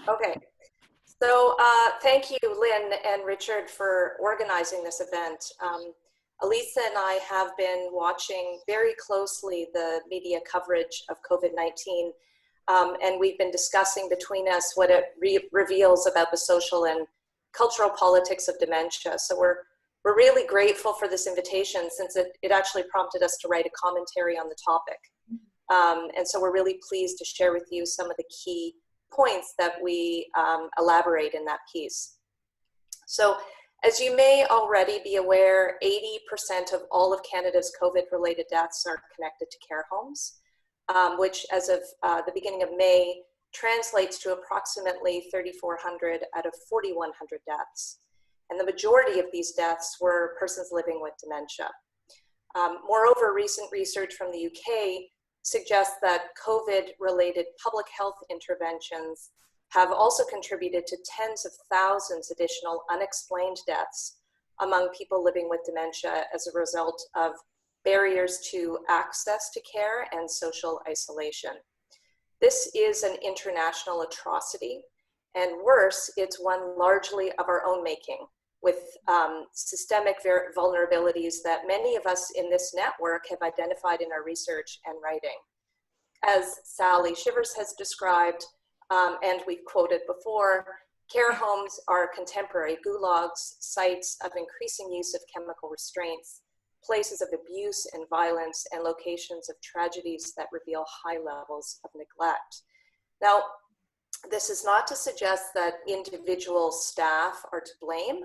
Okay, so thank you, Lynn and Richard, for organizing this event. Alisa and I have been watching very closely the media coverage of COVID-19, and we've been discussing between us what it reveals about the social and cultural politics of dementia. So we're really grateful for this invitation, since it actually prompted us to write a commentary on the topic. And so we're really pleased to share with you some of the key points that we elaborate in that piece. So as you may already be aware, 80% of all of Canada's COVID-related deaths are connected to care homes, which as of the beginning of May translates to approximately 3,400 out of 4,100 deaths. And the majority of these deaths were persons living with dementia. Moreover, recent research from the UK suggests that COVID-related public health interventions have also contributed to tens of thousands additional unexplained deaths among people living with dementia as a result of barriers to access to care and social isolation. This is an international atrocity, and worse, it's one largely of our own making, with systemic vulnerabilities that many of us in this network have identified in our research and writing. As Sally Chivers has described, and we've quoted before, care homes are contemporary gulags, sites of increasing use of chemical restraints, places of abuse and violence, and locations of tragedies that reveal high levels of neglect. Now, this is not to suggest that individual staff are to blame.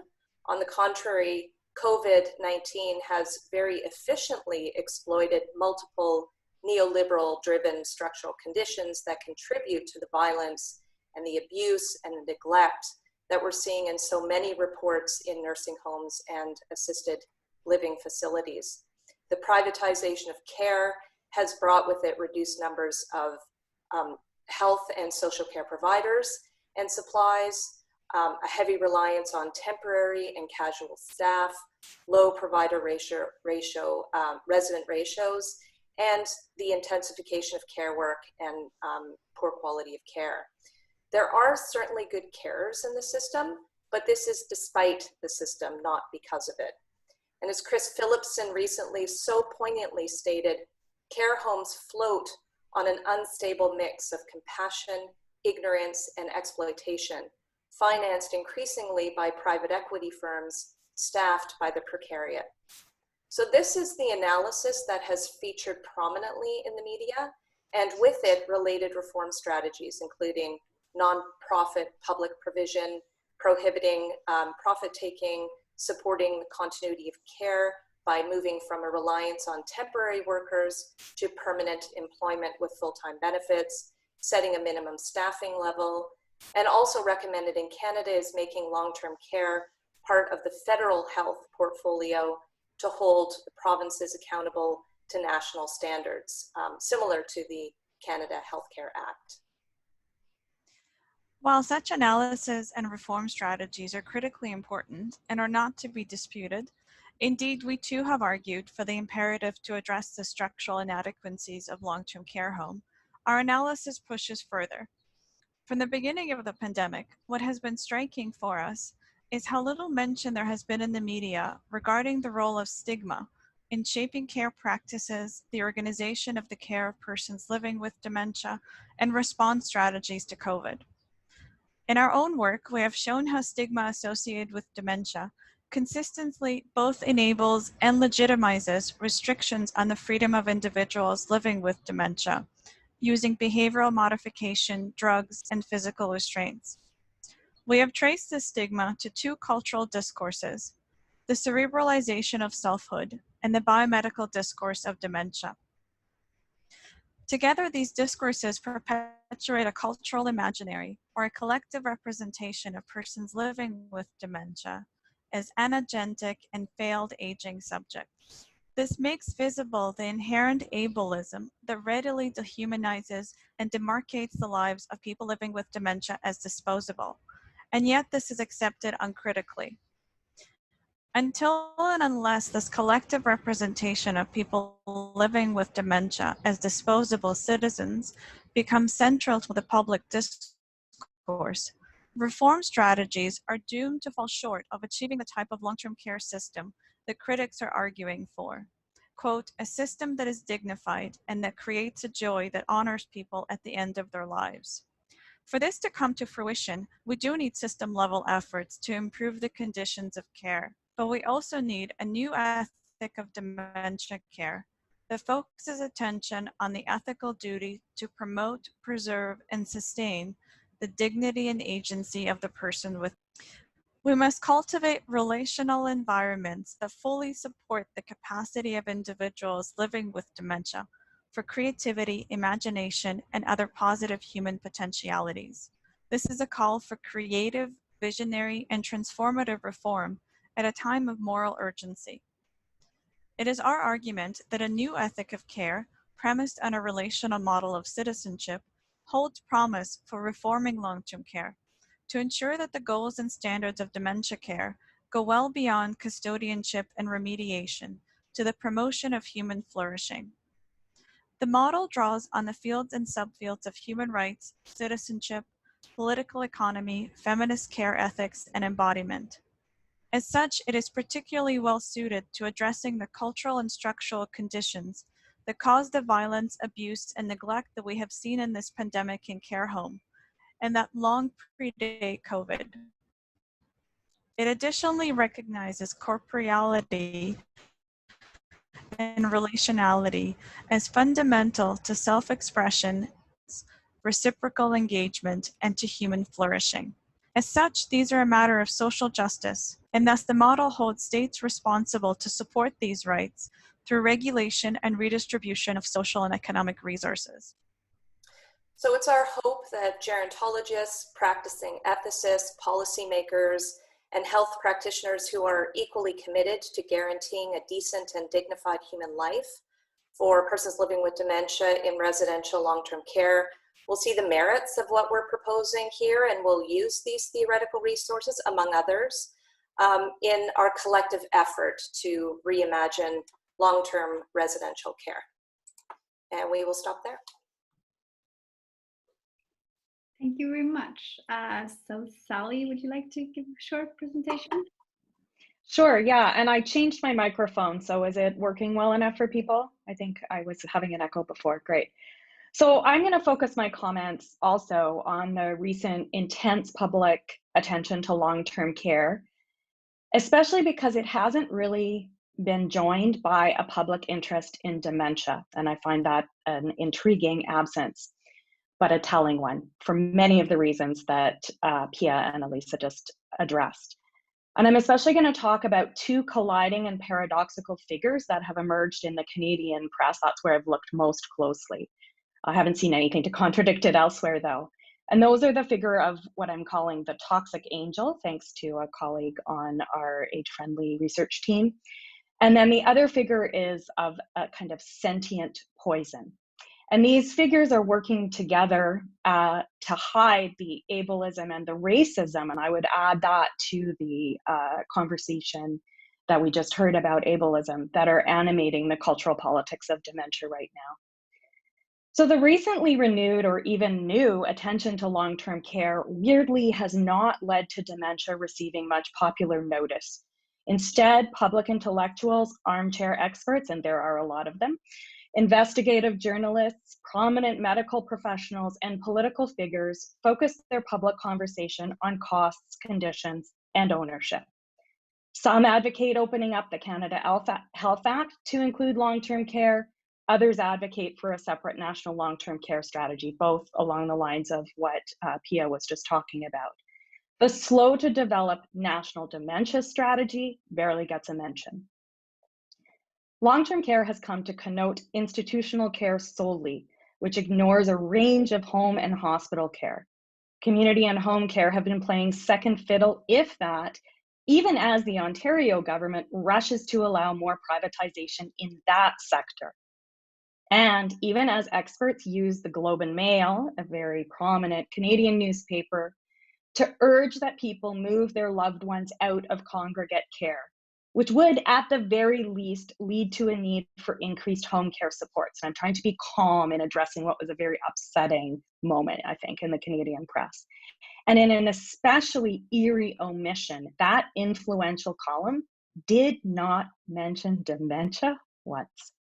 On the contrary, COVID-19 has very efficiently exploited multiple neoliberal-driven structural conditions that contribute to the violence and the abuse and the neglect that we're seeing in so many reports in nursing homes and assisted living facilities. The privatization of care has brought with it reduced numbers of health and social care providers and supplies, a heavy reliance on temporary and casual staff, low provider resident ratios, and the intensification of care work and poor quality of care. There are certainly good carers in the system, but this is despite the system, not because of it. And as Chris Phillipson recently so poignantly stated, care homes float on an unstable mix of compassion, ignorance, and exploitation, financed increasingly by private equity firms, staffed by the precariat. So this is the analysis that has featured prominently in the media, and with it related reform strategies, including nonprofit public provision, prohibiting profit-taking, supporting the continuity of care by moving from a reliance on temporary workers to permanent employment with full-time benefits, setting a minimum staffing level, and also recommended in Canada is making long-term care part of the federal health portfolio to hold the provinces accountable to national standards, similar to the Canada Healthcare Act. While such analysis and reform strategies are critically important and are not to be disputed, indeed we too have argued for the imperative to address the structural inadequacies of long-term care home, our analysis pushes further. From the beginning of the pandemic, what has been striking for us is how little mention there has been in the media regarding the role of stigma in shaping care practices, the organization of the care of persons living with dementia, and response strategies to COVID. In our own work, we have shown how stigma associated with dementia consistently both enables and legitimizes restrictions on the freedom of individuals living with dementia, using behavioral modification, drugs, and physical restraints. We have traced this stigma to two cultural discourses, the cerebralization of selfhood and the biomedical discourse of dementia. Together, these discourses perpetuate a cultural imaginary or a collective representation of persons living with dementia as anagentic and failed aging subjects. This makes visible the inherent ableism that readily dehumanizes and demarcates the lives of people living with dementia as disposable, and yet this is accepted uncritically. Until and unless this collective representation of people living with dementia as disposable citizens becomes central to the public discourse, reform strategies are doomed to fall short of achieving the type of long-term care system that critics are arguing for. Quote, a system that is dignified and that creates a joy that honors people at the end of their lives. For this to come to fruition, we do need system-level efforts to improve the conditions of care, but we also need a new ethic of dementia care that focuses attention on the ethical duty to promote, preserve, and sustain the dignity and agency of the person with. We must cultivate relational environments that fully support the capacity of individuals living with dementia for creativity, imagination, and other positive human potentialities. This is a call for creative, visionary, and transformative reform at a time of moral urgency. It is our argument that a new ethic of care, premised on a relational model of citizenship, holds promise for reforming long-term care to ensure that the goals and standards of dementia care go well beyond custodianship and remediation to the promotion of human flourishing. The model draws on the fields and subfields of human rights, citizenship, political economy, feminist care ethics, and embodiment. As such, it is particularly well suited to addressing the cultural and structural conditions that cause the violence, abuse, and neglect that we have seen in this pandemic in care home, and that long predate COVID. It additionally recognizes corporeality and relationality as fundamental to self-expression, reciprocal engagement, and to human flourishing. As such, these are a matter of social justice, and thus the model holds states responsible to support these rights through regulation and redistribution of social and economic resources. So it's our hope that gerontologists, practicing ethicists, policymakers, and health practitioners who are equally committed to guaranteeing a decent and dignified human life for persons living with dementia in residential long-term care will see the merits of what we're proposing here and will use these theoretical resources, among others, in our collective effort to reimagine long-term residential care. And we will stop there. Thank you very much. So Sally, would you like to give a short presentation? Sure, yeah, and I changed my microphone, so is it working well enough for people? I think I was having an echo before, great. So I'm gonna focus my comments also on the recent intense public attention to long-term care, especially because it hasn't really been joined by a public interest in dementia, and I find that an intriguing absence, but a telling one for many of the reasons that Pia and Alisa just addressed. And I'm especially going to talk about two colliding and paradoxical figures that have emerged in the Canadian press. That's where I've looked most closely. I haven't seen anything to contradict it elsewhere, though. And those are the figure of what I'm calling the toxic angel, thanks to a colleague on our age-friendly research team. And then the other figure is of a kind of sentient poison. And these figures are working together to hide the ableism and the racism, and I would add that to the conversation that we just heard about ableism that are animating the cultural politics of dementia right now. So the recently renewed or even new attention to long-term care weirdly has not led to dementia receiving much popular notice. Instead, public intellectuals, armchair experts, and there are a lot of them, investigative journalists, prominent medical professionals, and political figures focus their public conversation on costs, conditions, and ownership. Some advocate opening up the Canada Health Act to include long-term care. Others advocate for a separate national long-term care strategy, both along the lines of what Pia was just talking about. The slow to develop national dementia strategy barely gets a mention. Long-term care has come to connote institutional care solely, which ignores a range of home and hospital care. Community and home care have been playing second fiddle, if that, even as the Ontario government rushes to allow more privatization in that sector. And even as experts use the Globe and Mail, a very prominent Canadian newspaper, to urge that people move their loved ones out of congregate care, which would at the very least lead to a need for increased home care supports. And I'm trying to be calm in addressing what was a very upsetting moment, I think, in the Canadian press. And in an especially eerie omission, that influential column did not mention dementia once.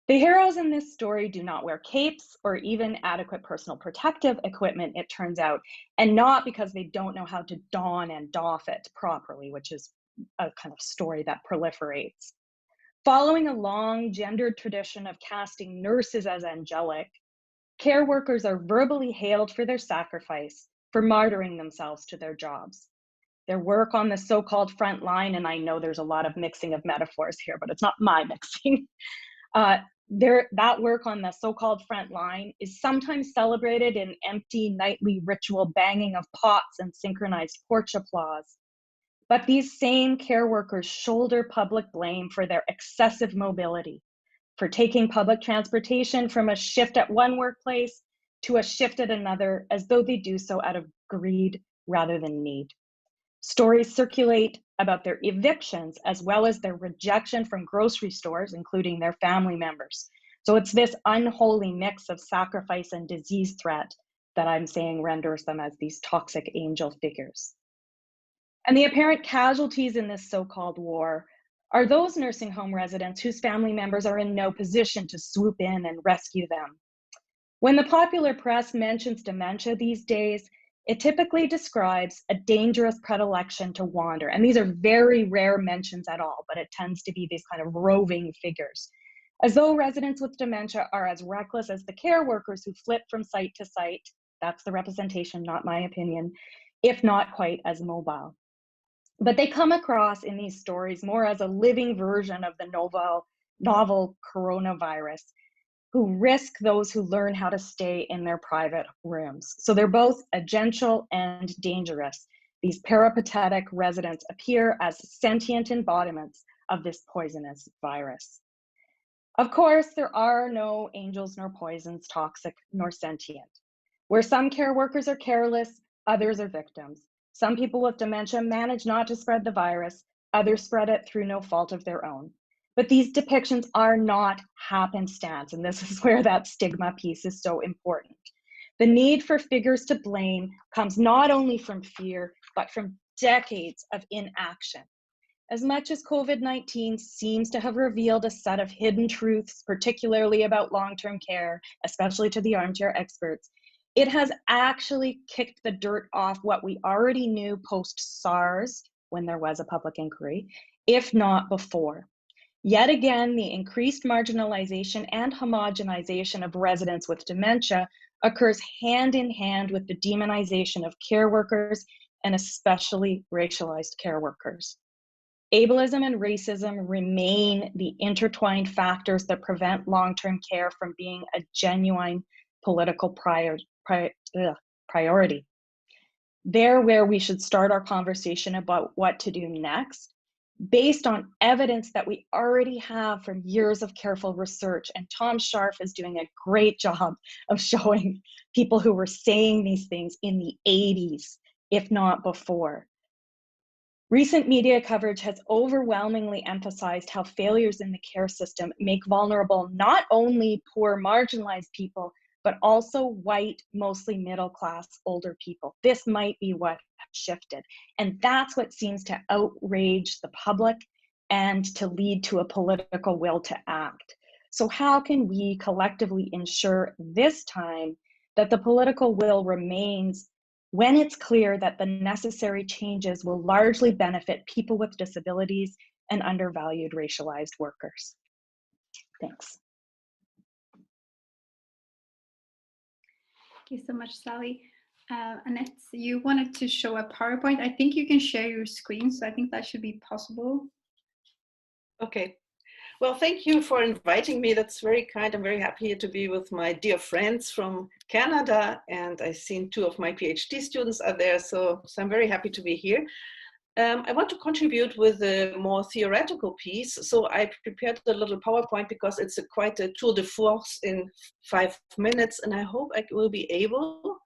The heroes in this story do not wear capes or even adequate personal protective equipment, it turns out, and not because they don't know how to don and doff it properly, which is a kind of story that proliferates. Following a long gendered tradition of casting nurses as angelic, care workers are verbally hailed for their sacrifice, for martyring themselves to their jobs. Their work on the so-called front line, and I know there's a lot of mixing of metaphors here, but it's not my mixing. That work on the so-called front line is sometimes celebrated in empty nightly ritual banging of pots and synchronized porch applause. But these same care workers shoulder public blame for their excessive mobility, for taking public transportation from a shift at one workplace to a shift at another, as though they do so out of greed rather than need. Stories circulate about their evictions as well as their rejection from grocery stores, including their family members. So it's this unholy mix of sacrifice and disease threat that I'm saying renders them as these toxic angel figures. And the apparent casualties in this so-called war are those nursing home residents whose family members are in no position to swoop in and rescue them. When the popular press mentions dementia these days, it typically describes a dangerous predilection to wander. And these are very rare mentions at all, but it tends to be these kind of roving figures, as though residents with dementia are as reckless as the care workers who flip from site to site. That's the representation, not my opinion, if not quite as mobile. But they come across in these stories more as a living version of the novel coronavirus, who risk those who learn how to stay in their private rooms. So they're both agential and dangerous. These peripatetic residents appear as sentient embodiments of this poisonous virus. Of course, there are no angels nor poisons, toxic nor sentient. Where some care workers are careless, others are victims. Some people with dementia manage not to spread the virus, others spread it through no fault of their own. But these depictions are not happenstance, and this is where that stigma piece is so important. The need for figures to blame comes not only from fear, but from decades of inaction. As much as COVID-19 seems to have revealed a set of hidden truths, particularly about long-term care, especially to the armchair experts, it has actually kicked the dirt off what we already knew post-SARS, when there was a public inquiry, if not before. Yet again, the increased marginalization and homogenization of residents with dementia occurs hand in hand with the demonization of care workers, and especially racialized care workers. Ableism and racism remain the intertwined factors that prevent long-term care from being a genuine political priority. They're where we should start our conversation about what to do next, based on evidence that we already have from years of careful research. And Tom Scharf is doing a great job of showing people who were saying these things in the 80s, if not before. Recent media coverage has overwhelmingly emphasized how failures in the care system make vulnerable not only poor marginalized people, but also white, mostly middle-class, older people. This might be what shifted. And that's what seems to outrage the public and to lead to a political will to act. So how can we collectively ensure this time that the political will remains when it's clear that the necessary changes will largely benefit people with disabilities and undervalued racialized workers? Thanks. Thank you so much, Sally. Annette, you wanted to show a PowerPoint. I think you can share your screen, so I think that should be possible. Okay. Well, thank you for inviting me. That's very kind. I'm very happy to be with my dear friends from Canada, and I've seen 2 of my PhD students are there, so I'm very happy to be here. I want to contribute with a more theoretical piece, so I prepared a little PowerPoint because it's quite a tour de force in 5 minutes, and I hope I will be able.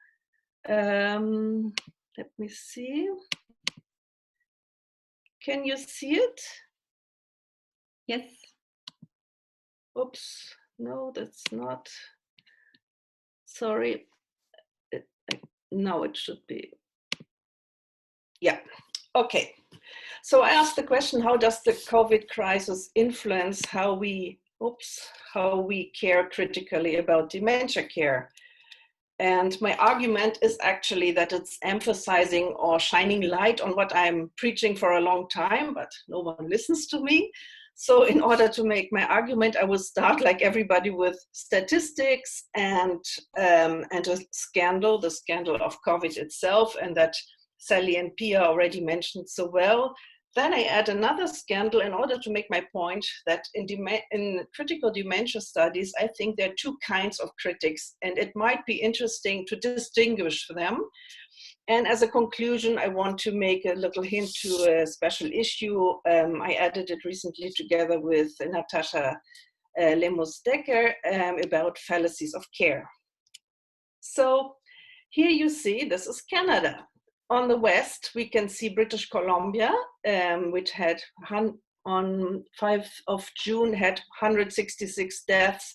Let me see. Can you see it? Yes. Oops, no, that's not. Sorry. Now it should be. Yeah, okay. So I asked the question, how does the COVID crisis influence how we care critically about dementia care? And my argument is actually that it's emphasizing or shining light on what I'm preaching for a long time, but no one listens to me. So in order to make my argument, I will start like everybody with statistics and a scandal, the scandal of COVID itself, and that Sally and Pia already mentioned so well. Then I add another scandal in order to make my point that in critical dementia studies, I think there are two kinds of critics, and it might be interesting to distinguish them. And as a conclusion, I want to make a little hint to a special issue. I added it recently together with Natasha Lemos-Decker about fallacies of care. So here you see, this is Canada. On the west, we can see British Columbia, which had on 5th of June had 166 deaths,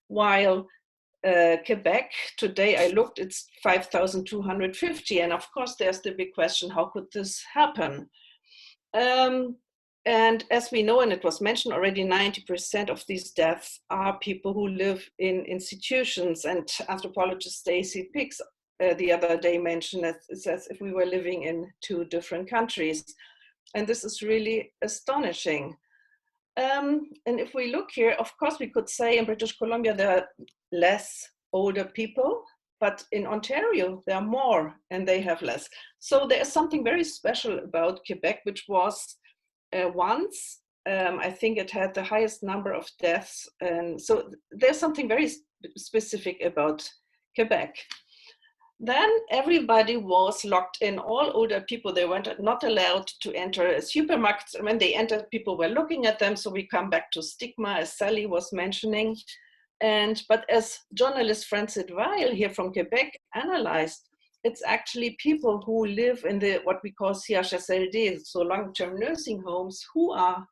while Quebec, today I looked, it's 5,250. And of course, there's the big question, how could this happen? And as we know, and it was mentioned already, 90% of these deaths are people who live in institutions. And anthropologist Stacy Picks the other day mentioned it as if we were living in two different countries. And this is really astonishing. And if we look here, of course, we could say in British Columbia, there are less older people, but in Ontario, there are more and they have less. So there is something very special about Quebec, which was once, I think it had the highest number of deaths. And so there's something very specific about Quebec. Then everybody was locked in, all older people, they were not allowed to enter a supermarket. When they entered, people were looking at them. So we come back to stigma, as Sally was mentioning. But as journalist Francis Weil here from Quebec analyzed, it's actually people who live in the what we call CHSLD, so long-term nursing homes, who are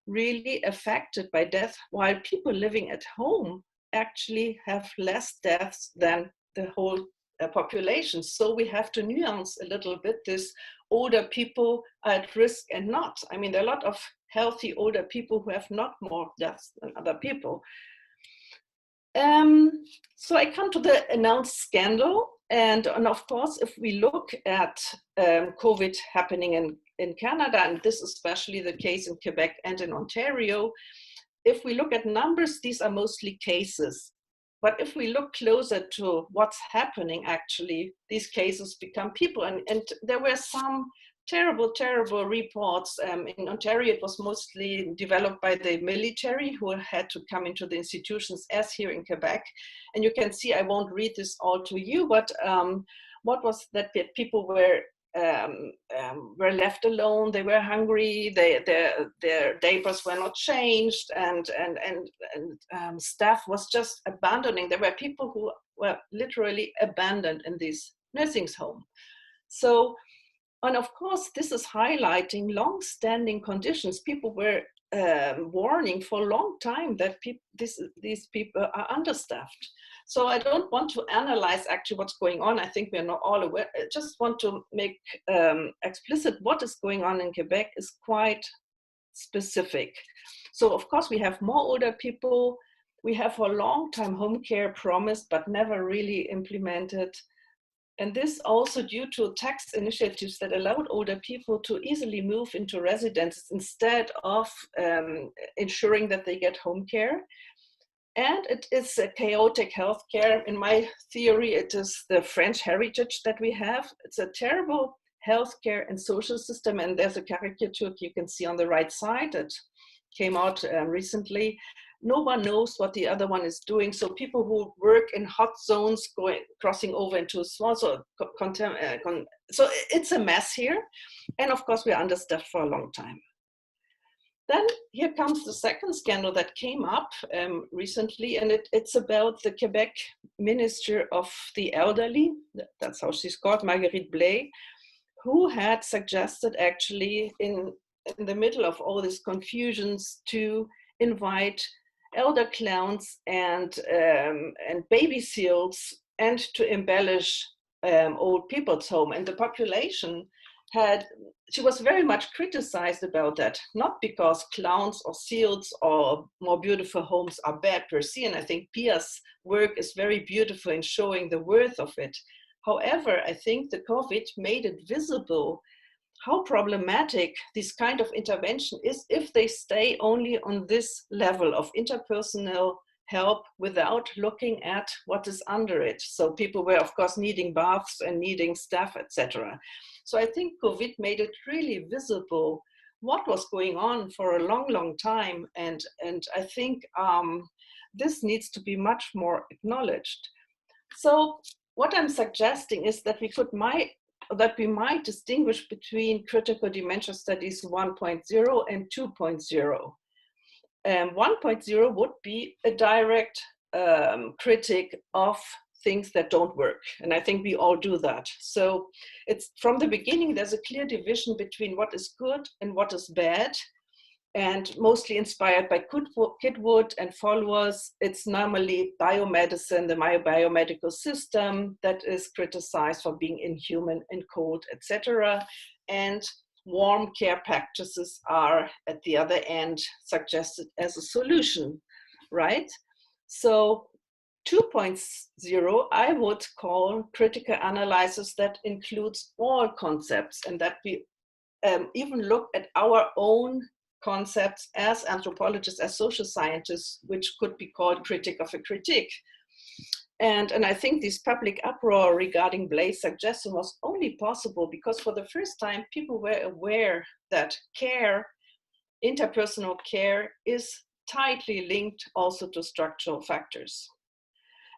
really affected by death, while people living at home actually have less deaths than the whole population. So we have to nuance a little bit this older people are at risk and not. I mean, there are a lot of healthy older people who have not more deaths than other people. So I come to the announced scandal. And of course, if we look at COVID happening in Canada, and this is especially the case in Quebec and in Ontario, if we look at numbers, these are mostly cases. But if we look closer to what's happening, actually, these cases become people. And there were some terrible, terrible reports. In Ontario, it was mostly developed by the military who had to come into the institutions, as here in Quebec. And you can see, I won't read this all to you, but what was that people were left alone, they were hungry, their diapers were not changed, and staff was just abandoning. There were people who were literally abandoned in these nursing homes. So, and of course, this is highlighting long-standing conditions. People were warning for a long time that these people are understaffed. So I don't want to analyze actually what's going on. I think we're not all aware. I just want to make explicit what is going on in Quebec is quite specific. So of course we have more older people. We have for a long time home care promised, but never really implemented. And this also due to tax initiatives that allowed older people to easily move into residences instead of ensuring that they get home care. And it is a chaotic healthcare. In my theory, it is the French heritage that we have. It's a terrible healthcare and social system. And there's a caricature you can see on the right side that came out recently. No one knows what the other one is doing. So people who work in hot zones crossing over into small, so it's a mess here. And of course, we're understaffed for a long time. Then here comes the second scandal that came up recently, and it's about the Quebec Minister of the Elderly, that's how she's called, Marguerite Blais, who had suggested actually in in the middle of all these confusions to invite elder clowns and baby seals and to embellish old people's home. And the population she was very much criticized about that, not because clowns or seals or more beautiful homes are bad per se, and I think Pia's work is very beautiful in showing the worth of it. However, I think the COVID made it visible how problematic this kind of intervention is if they stay only on this level of interpersonal help without looking at what is under it. So people were, of course, needing baths and needing staff, etc. So I think COVID made it really visible what was going on for a long, long time. And I think this needs to be much more acknowledged. So what I'm suggesting is that we might distinguish between critical dementia studies 1.0 and 2.0. 1.0 would be a direct critique of things that don't work. And I think we all do that. So it's from the beginning, there's a clear division between what is good and what is bad. And mostly inspired by Kidwood and followers, it's normally biomedicine, the biomedical system that is criticized for being inhuman and cold, etc. And warm care practices are at the other end suggested as a solution, right? So 2.0, I would call critical analysis that includes all concepts, and that we even look at our own concepts as anthropologists, as social scientists, which could be called critique of a critique. And I think this public uproar regarding Blaise' suggestion was only possible because for the first time, people were aware that care, interpersonal care, is tightly linked also to structural factors.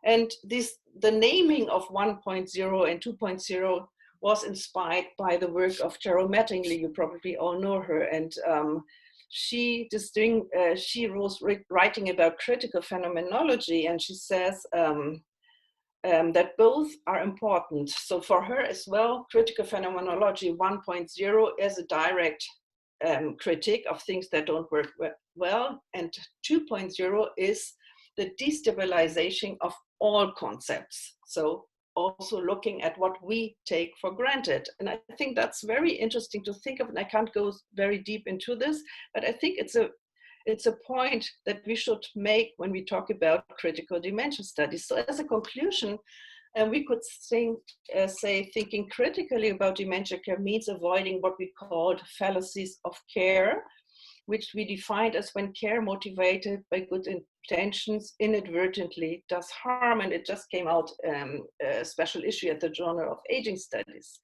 And the naming of 1.0 and 2.0 was inspired by the work of Cheryl Mattingly. You probably all know her. And she was writing about critical phenomenology, and she says that both are important. So for her as well, critical phenomenology 1.0 is a direct critique of things that don't work well, and 2.0 is the destabilization of all concepts. So also looking at what we take for granted. And I think that's very interesting to think of, and I can't go very deep into this, but I think it's a point that we should make when we talk about critical dementia studies. So as a conclusion, we could say thinking critically about dementia care means avoiding what we called fallacies of care, which we defined as when care motivated by good intentions inadvertently does harm. And it just came out a special issue at the Journal of Aging Studies.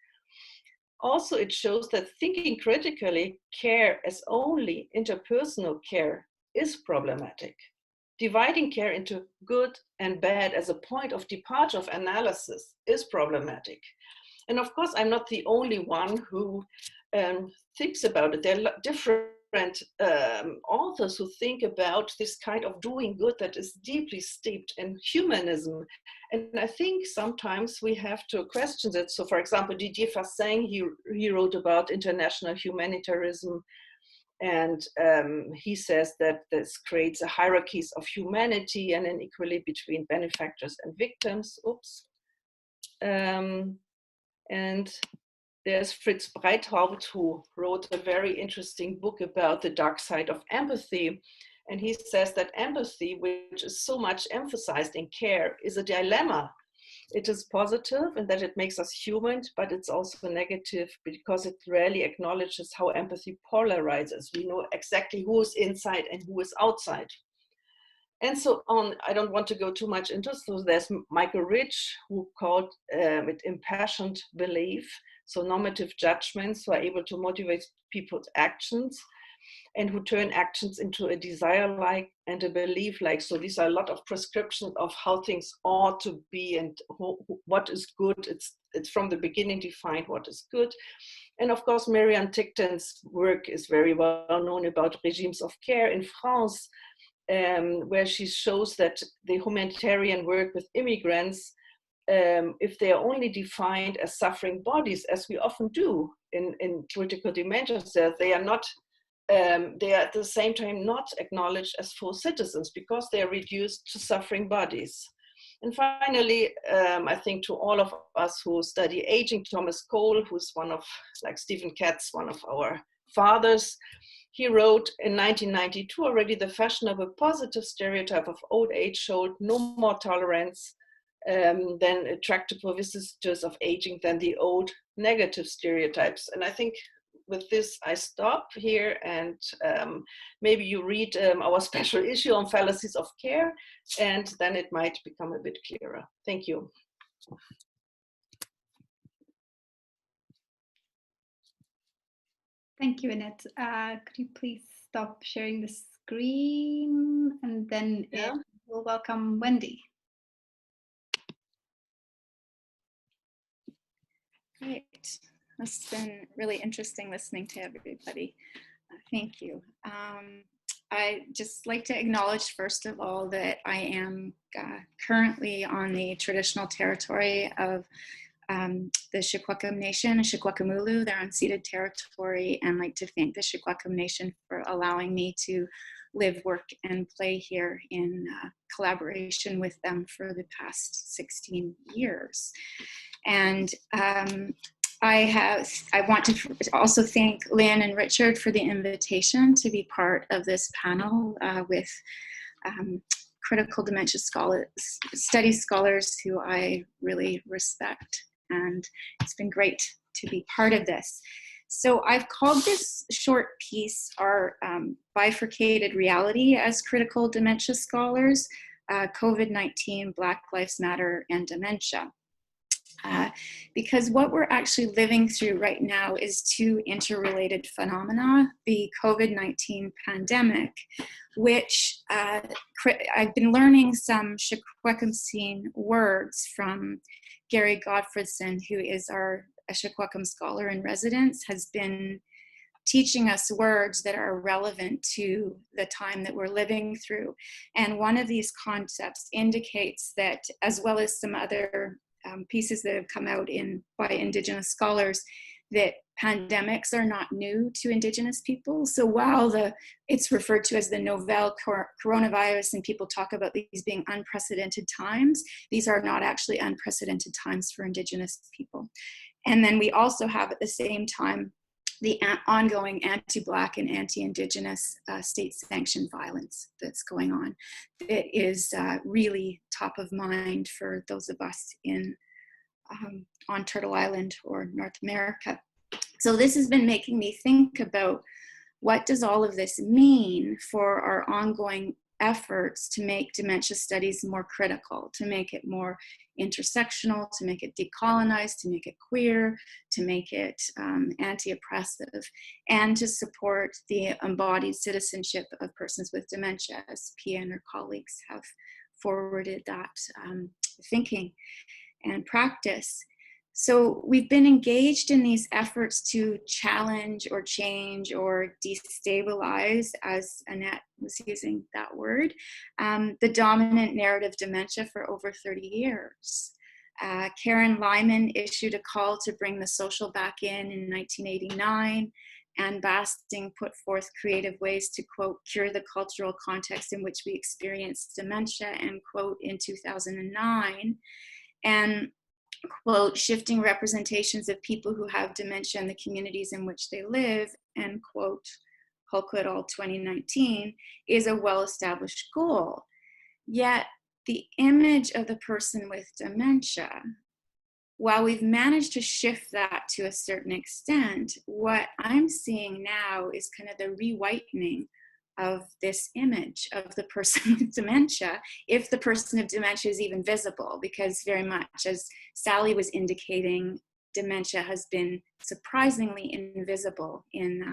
Also, it shows that thinking critically care as only interpersonal care is problematic. Dividing care into good and bad as a point of departure of analysis is problematic. And of course, I'm not the only one who thinks about it. There are different authors who think about this kind of doing good that is deeply steeped in humanism. And I think sometimes we have to question that. So for example, Didier Fassin, he wrote about international humanitarianism, and he says that this creates a hierarchies of humanity and inequality between benefactors and victims. Oops. And there's Fritz Breithaupt, who wrote a very interesting book about the dark side of empathy. And he says that empathy, which is so much emphasized in care, is a dilemma. It is positive in that it makes us human, but it's also negative because it rarely acknowledges how empathy polarizes. We know exactly who is inside and who is outside. And so on. I don't want to go too much into this. So there's Michael Rich, who called it impassioned belief. So normative judgments who are able to motivate people's actions and who turn actions into a desire-like and a belief-like. So these are a lot of prescriptions of how things ought to be and what is good. It's from the beginning defined what is good. And of course, Marianne Tickton's work is very well known about regimes of care in France, where she shows that the humanitarian work with immigrants, if they are only defined as suffering bodies, as we often do in critical dementia, they are not they are at the same time not acknowledged as full citizens because they are reduced to suffering bodies. And finally, I think to all of us who study aging, Thomas Cole, who's one of, like Stephen Katz, one of our fathers, he wrote in 1992 already, the fashionable positive stereotype of old age showed no more tolerance than attractive visitors of aging than the old negative stereotypes. And I think with this, I stop here, and maybe you read our special issue on fallacies of care, and then it might become a bit clearer. Thank you. Thank you, Annette. Could you please stop sharing the screen, and then we'll welcome Wendy. Great. It's been really interesting listening to everybody. Thank you. I'd just like to acknowledge, first of all, that I am currently on the traditional territory of the Shikwakim Nation, Shikwakamulu, their unceded territory, and like to thank the Shikwakim Nation for allowing me to live, work, and play here in collaboration with them for the past 16 years. And I want to also thank Lynn and Richard for the invitation to be part of this panel with critical dementia studies scholars who I really respect. And it's been great to be part of this. So I've called this short piece our bifurcated reality as critical dementia scholars, COVID-19, Black Lives Matter, and dementia. Because what we're actually living through right now is two interrelated phenomena, the COVID-19 pandemic, which I've been learning some Shikwakim words from Gary Godfredson, who is a Shikwakim scholar in residence, has been teaching us words that are relevant to the time that we're living through. And one of these concepts indicates that, as well as some other pieces that have come out by Indigenous scholars, that pandemics are not new to Indigenous people. So while it's referred to as the novel coronavirus and people talk about these being unprecedented times, these are not actually unprecedented times for Indigenous people. And then we also have at the same time the ongoing anti-Black and anti-Indigenous state-sanctioned violence that's going on. That is really top of mind for those of us on Turtle Island or North America. So this has been making me think about what does all of this mean for our ongoing efforts to make dementia studies more critical, to make it more intersectional, to make it decolonized, to make it queer, to make it anti-oppressive, and to support the embodied citizenship of persons with dementia, as Pia and her colleagues have forwarded that thinking and practice. So we've been engaged in these efforts to challenge or change or destabilize, as Annette was using that word, the dominant narrative dementia for over 30 years. Karen Lyman issued a call to bring the social back in 1989. Anne Basting put forth creative ways to, quote, cure the cultural context in which we experience dementia, end quote, in 2009. And quote, shifting representations of people who have dementia in the communities in which they live, end quote, Hulko et al. 2019, is a well-established goal. Yet the image of the person with dementia, while we've managed to shift that to a certain extent, what I'm seeing now is kind of the re-whitening of this image of the person with dementia, if the person of dementia is even visible, because very much, as Sally was indicating, dementia has been surprisingly invisible in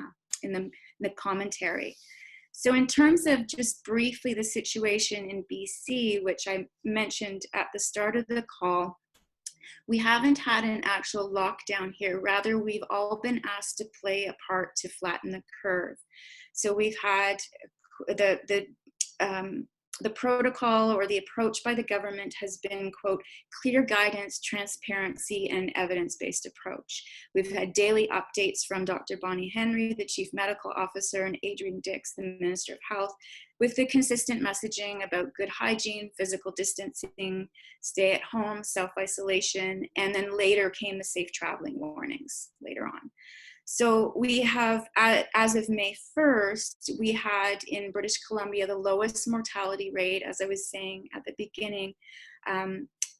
the commentary. So in terms of just briefly the situation in BC, which I mentioned at the start of the call, we haven't had an actual lockdown here. Rather, we've all been asked to play a part to flatten the curve. So we've had the the protocol or the approach by the government has been, quote, clear guidance, transparency, and evidence-based approach. We've had daily updates from Dr. Bonnie Henry, the Chief Medical Officer, and Adrian Dix, the Minister of Health, with the consistent messaging about good hygiene, physical distancing, stay at home, self-isolation, and then later came the safe traveling warnings later on. So we have, as of May 1st, we had in British Columbia the lowest mortality rate, as I was saying at the beginning,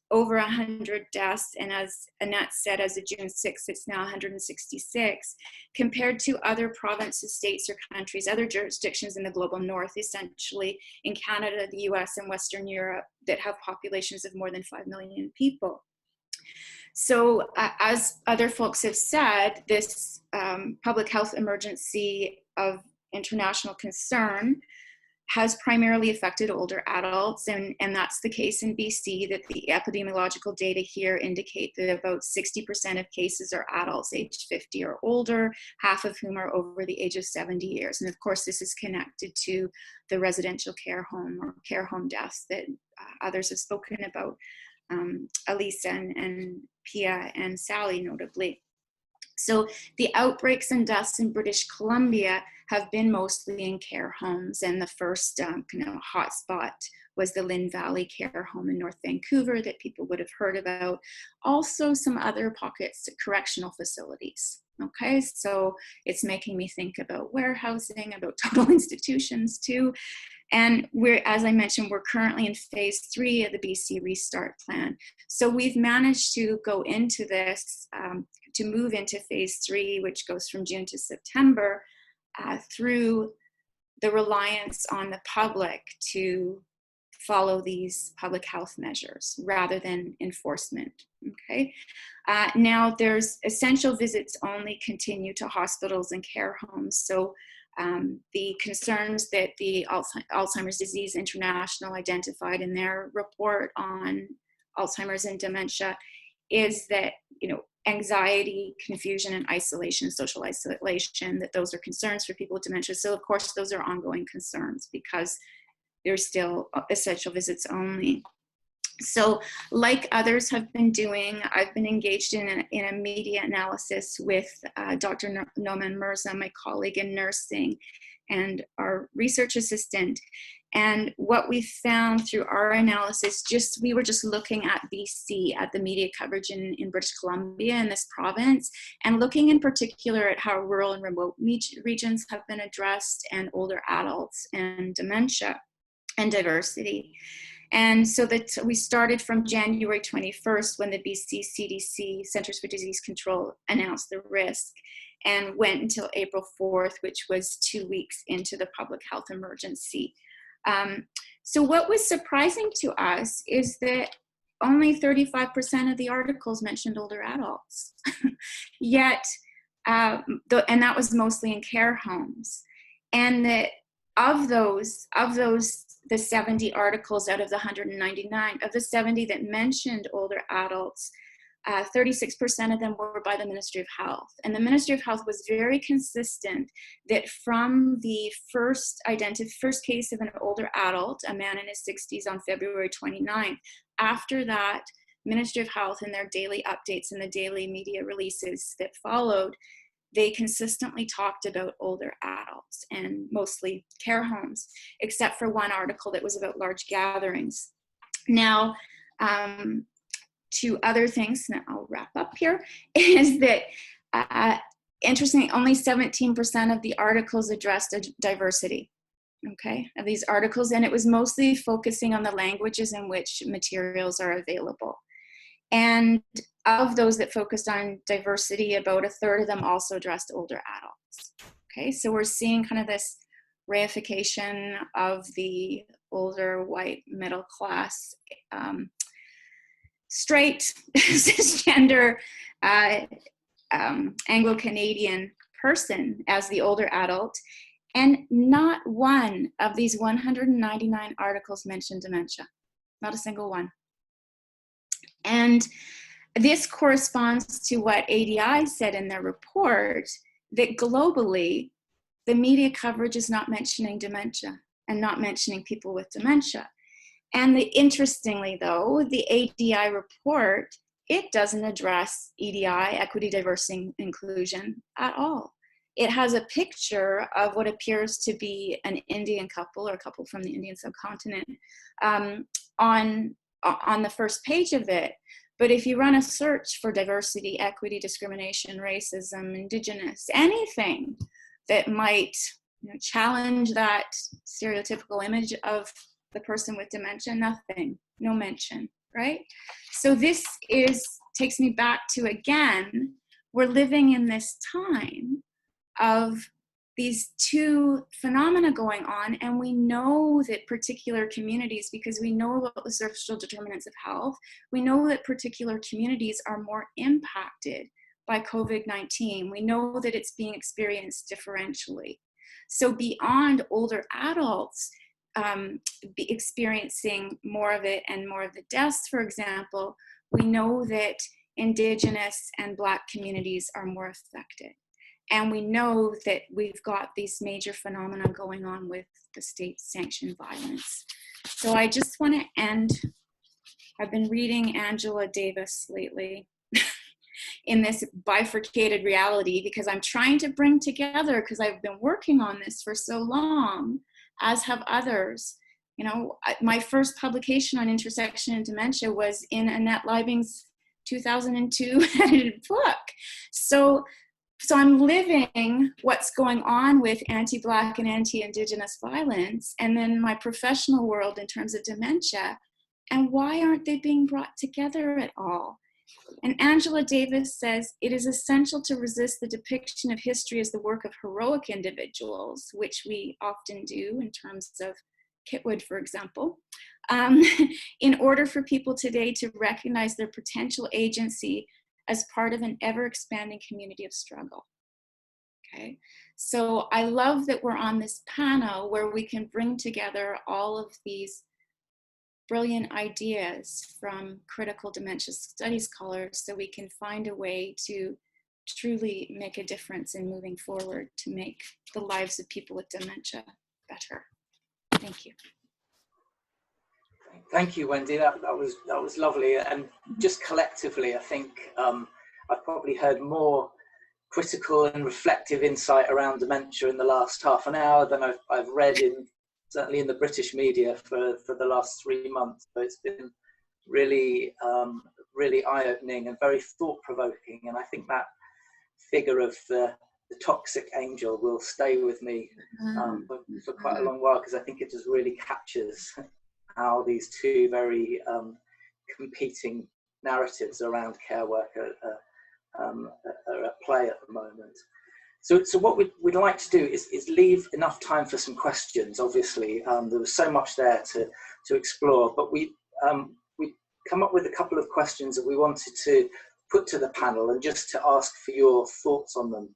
over 100 deaths. And as Annette said, as of June 6th, it's now 166, compared to other provinces, states, or countries, other jurisdictions in the global north, essentially in Canada, the US, and Western Europe, that have populations of more than 5 million people. So as other folks have said, this public health emergency of international concern has primarily affected older adults, and that's the case in BC, that the epidemiological data here indicate that about 60% of cases are adults aged 50 or older, half of whom are over the age of 70 years. And of course, this is connected to the residential care home or care home deaths that others have spoken about, Alisa and Pia and Sally notably. So the outbreaks and deaths in British Columbia have been mostly in care homes, and the first kind of hotspot was the Lynn Valley Care Home in North Vancouver that people would have heard about. Also some other pockets, correctional facilities. Okay, so it's making me think about warehousing, about total institutions too. And we're, as I mentioned, we're currently in phase 3 of the BC Restart Plan. So we've managed to go into this, to move into phase 3, which goes from June to September, through the reliance on the public to follow these public health measures rather than enforcement, okay? Now there's essential visits only continue to hospitals and care homes. So the concerns that the Alzheimer's Disease International identified in their report on Alzheimer's and dementia is that, anxiety, confusion, and isolation, social isolation, that those are concerns for people with dementia. So of course, those are ongoing concerns because they're still essential visits only. So like others have been doing, I've been engaged in a media analysis with Dr. Noman Mirza, my colleague in nursing, and our research assistant. And what we found through our analysis, we were just looking at BC, at the media coverage in British Columbia in this province, and looking in particular at how rural and remote regions have been addressed, and older adults and dementia and diversity. And so that we started from January 21st when the BC CDC, Centers for Disease Control, announced the risk, and went until April 4th, which was 2 weeks into the public health emergency. So what was surprising to us is that only 35% of the articles mentioned older adults. Yet, and that was mostly in care homes. And that of those, the 70 articles out of the 199, of the 70 that mentioned older adults, 36% of them were by the Ministry of Health. And the Ministry of Health was very consistent that from the first case of an older adult, a man in his 60s on February 29th, after that, Ministry of Health in their daily updates and the daily media releases that followed, they consistently talked about older adults and mostly care homes, except for one article that was about large gatherings. Now, two other things, and I'll wrap up here, is that interestingly, only 17% of the articles addressed diversity, okay, of these articles, and it was mostly focusing on the languages in which materials are available. And of those that focused on diversity, about a third of them also addressed older adults. Okay, so we're seeing kind of this reification of the older white middle class, straight, cisgender, Anglo-Canadian person as the older adult. And not one of these 199 articles mentioned dementia, not a single one. And this corresponds to what ADI said in their report, that globally, the media coverage is not mentioning dementia. and not mentioning people with dementia. And interestingly, though, the ADI report, it doesn't address EDI, equity, diversity, and inclusion, at all. It has a picture of what appears to be an Indian couple, or a couple from the Indian subcontinent, on the first page of it. But if you run a search for diversity, equity, discrimination, racism, indigenous, anything that might challenge that stereotypical image of the person with dementia, nothing, no mention, right? So this takes me back to, again, we're living in this time of these two phenomena going on, and we know that particular communities, because we know about the social determinants of health, we know that particular communities are more impacted by COVID-19. We know that it's being experienced differentially. So beyond older adults be experiencing more of it and more of the deaths, for example, we know that Indigenous and Black communities are more affected. And we know that we've got these major phenomena going on with the state-sanctioned violence. So I just want to end, I've been reading Angela Davis lately in this bifurcated reality, because I'm trying to bring together, because I've been working on this for so long, as have others. My first publication on intersection and dementia was in Annette Leibing's 2002 edited book. So I'm living what's going on with anti-Black and anti-Indigenous violence, and then my professional world in terms of dementia, and why aren't they being brought together at all? And Angela Davis says, it is essential to resist the depiction of history as the work of heroic individuals, which we often do in terms of Kitwood, for example, in order for people today to recognize their potential agency as part of an ever-expanding community of struggle. Okay, so I love that we're on this panel where we can bring together all of these brilliant ideas from critical dementia studies scholars, so we can find a way to truly make a difference in moving forward to make the lives of people with dementia better. Thank you. Thank you, Wendy. That was lovely. And just collectively, I think I've probably heard more critical and reflective insight around dementia in the last half an hour than I've read certainly in the British media for the last 3 months. So it's been really, really eye-opening and very thought-provoking. And I think that figure of the toxic angel will stay with me for quite a long while, because I think it just really captures how these two very competing narratives around care work are at play at the moment. So what we'd like to do is leave enough time for some questions. Obviously, there was so much there to explore, but we come up with a couple of questions that we wanted to put to the panel, and just to ask for your thoughts on them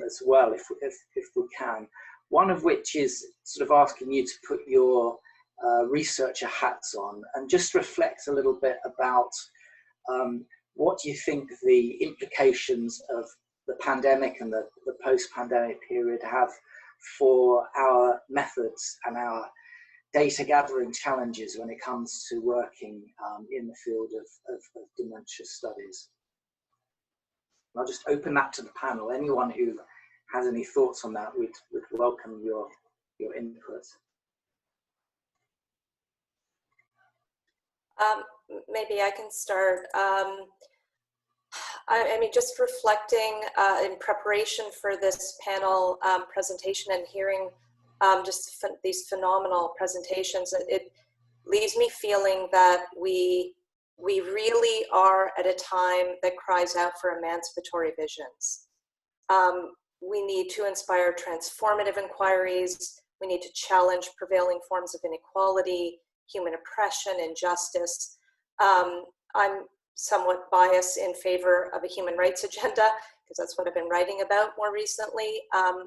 as well, if we can. One of which is sort of asking you to put your researcher hats on and just reflect a little bit about what do you think the implications of the pandemic and the post-pandemic period have for our methods and our data gathering challenges when it comes to working in the field of dementia studies. I'll just open that to the panel. Anyone who has any thoughts on that, would welcome your input. Maybe I can start. I mean, just reflecting in preparation for this panel presentation and hearing just these phenomenal presentations, it leaves me feeling that we really are at a time that cries out for emancipatory visions. We need to inspire transformative inquiries. We need to challenge prevailing forms of inequality, human oppression, injustice. I'm somewhat biased in favor of a human rights agenda, because that's what I've been writing about more recently.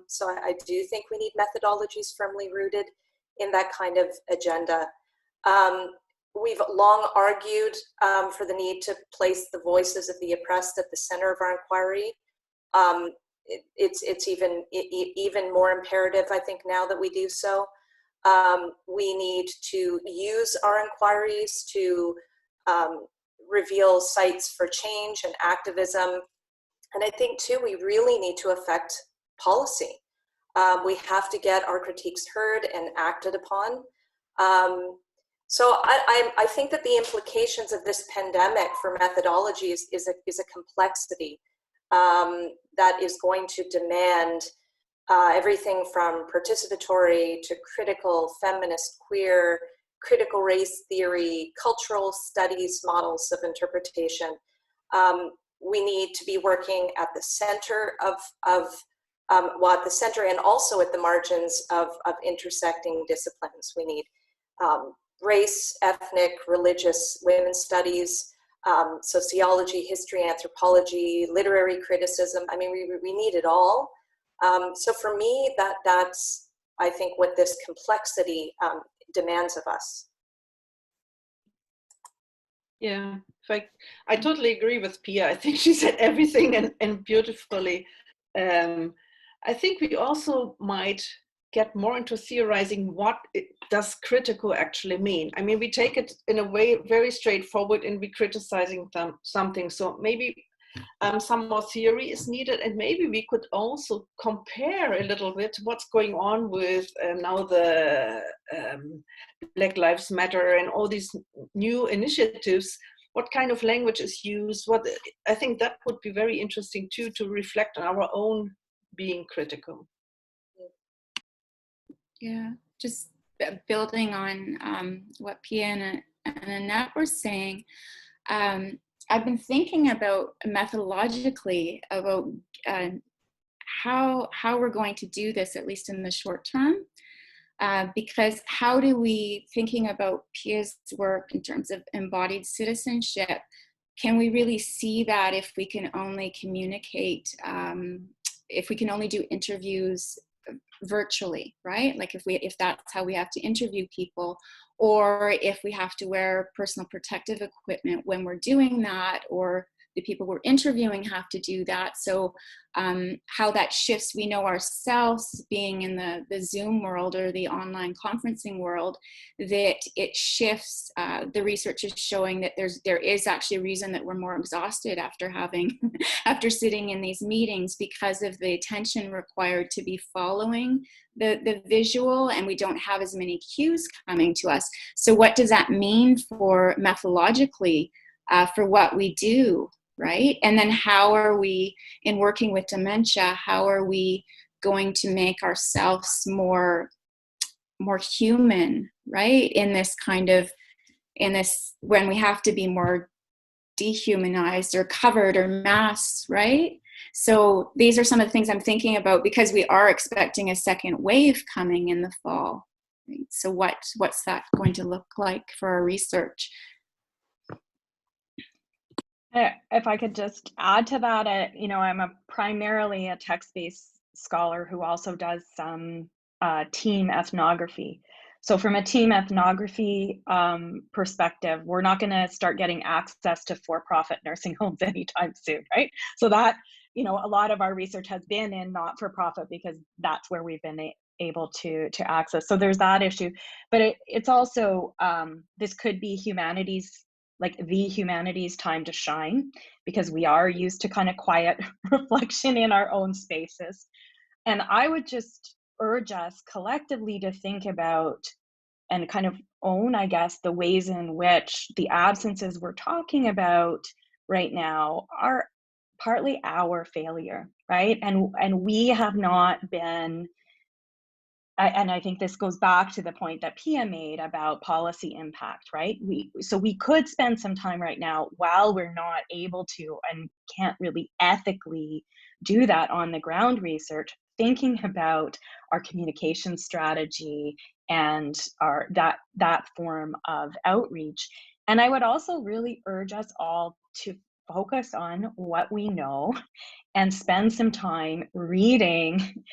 So I do think we need methodologies firmly rooted in that kind of agenda. We've long argued for the need to place the voices of the oppressed at the center of our inquiry. It's even more imperative, I think, now that we do so. We need to use our inquiries to reveal sites for change and activism. And I think too, we really need to affect policy. We have to get our critiques heard and acted upon. So I think that the implications of this pandemic for methodologies is a complexity that is going to demand everything from participatory to critical, feminist, queer, critical race theory, cultural studies models of interpretation. We need to be working at the center well, at the center and also at the margins of intersecting disciplines. We need race, ethnic, religious, women's studies, sociology, history, anthropology, literary criticism. I mean, we need it all. So for me, that's, I think, what this complexity demands of us. Yeah, in fact, I totally agree with Pia. I think she said everything and beautifully. I think we also might get more into theorizing what does critical actually mean. I mean, we take it in a way very straightforward and we're criticizing something. So maybe some more theory is needed, and maybe we could also compare a little bit what's going on with now the Black Lives Matter and all these new initiatives. What kind of language is used? I think that would be very interesting too, to reflect on our own being critical. Yeah, just building on what Pia and Annette were saying. I've been thinking about methodologically about how we're going to do this, at least in the short term, because how do we, thinking about Pia's work in terms of embodied citizenship, can we really see that if we can only communicate, if we can only do interviews virtually, right? Like if that's how we have to interview people, or if we have to wear personal protective equipment when we're doing that, or the people we're interviewing have to do that. So how that shifts, we know ourselves being in the Zoom world or the online conferencing world, that it shifts. The research is showing that there is actually a reason that we're more exhausted after after sitting in these meetings, because of the attention required to be following the visual, and we don't have as many cues coming to us. So what does that mean for methodologically for what we do? Right? And then how are we, in working with dementia, how are we going to make ourselves more human, right? In this when we have to be more dehumanized or covered or masked, right? So these are some of the things I'm thinking about, because we are expecting a second wave coming in the fall. Right? So what's that going to look like for our research? If I could just add to that, I'm primarily a text-based scholar who also does some team ethnography. So from a team ethnography perspective, we're not going to start getting access to for-profit nursing homes anytime soon, right? So that, a lot of our research has been in not-for-profit, because that's where we've been able to access. So there's that issue. But it's also, this could be humanities, like the humanities time to shine, because we are used to kind of quiet reflection in our own spaces. And I would just urge us collectively to think about and kind of own, I guess, the ways in which the absences we're talking about right now are partly our failure, right? And we have not been, and I think this goes back to the point that Pia made about policy impact, right? So we could spend some time right now, while we're not able to and can't really ethically do that on the ground research, thinking about our communication strategy and that form of outreach. And I would also really urge us all to focus on what we know and spend some time reading,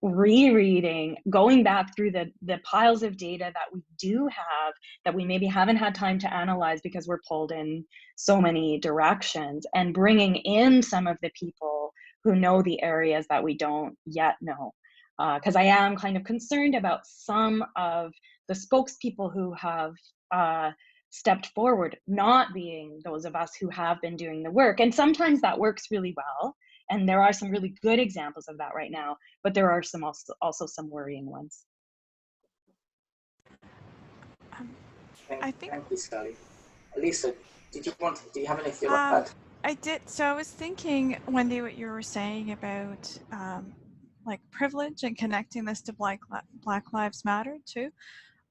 rereading, going back through the piles of data that we do have that we maybe haven't had time to analyze because we're pulled in so many directions, and bringing in some of the people who know the areas that we don't yet know. because I am kind of concerned about some of the spokespeople who have stepped forward not being those of us who have been doing the work. And sometimes that works really well. And there are some really good examples of that right now, but there are some also some worrying ones. Thank you, Sally. Alisa, do you have anything like that? I did. So I was thinking, Wendy, what you were saying about like privilege and connecting this to Black Lives Matter too.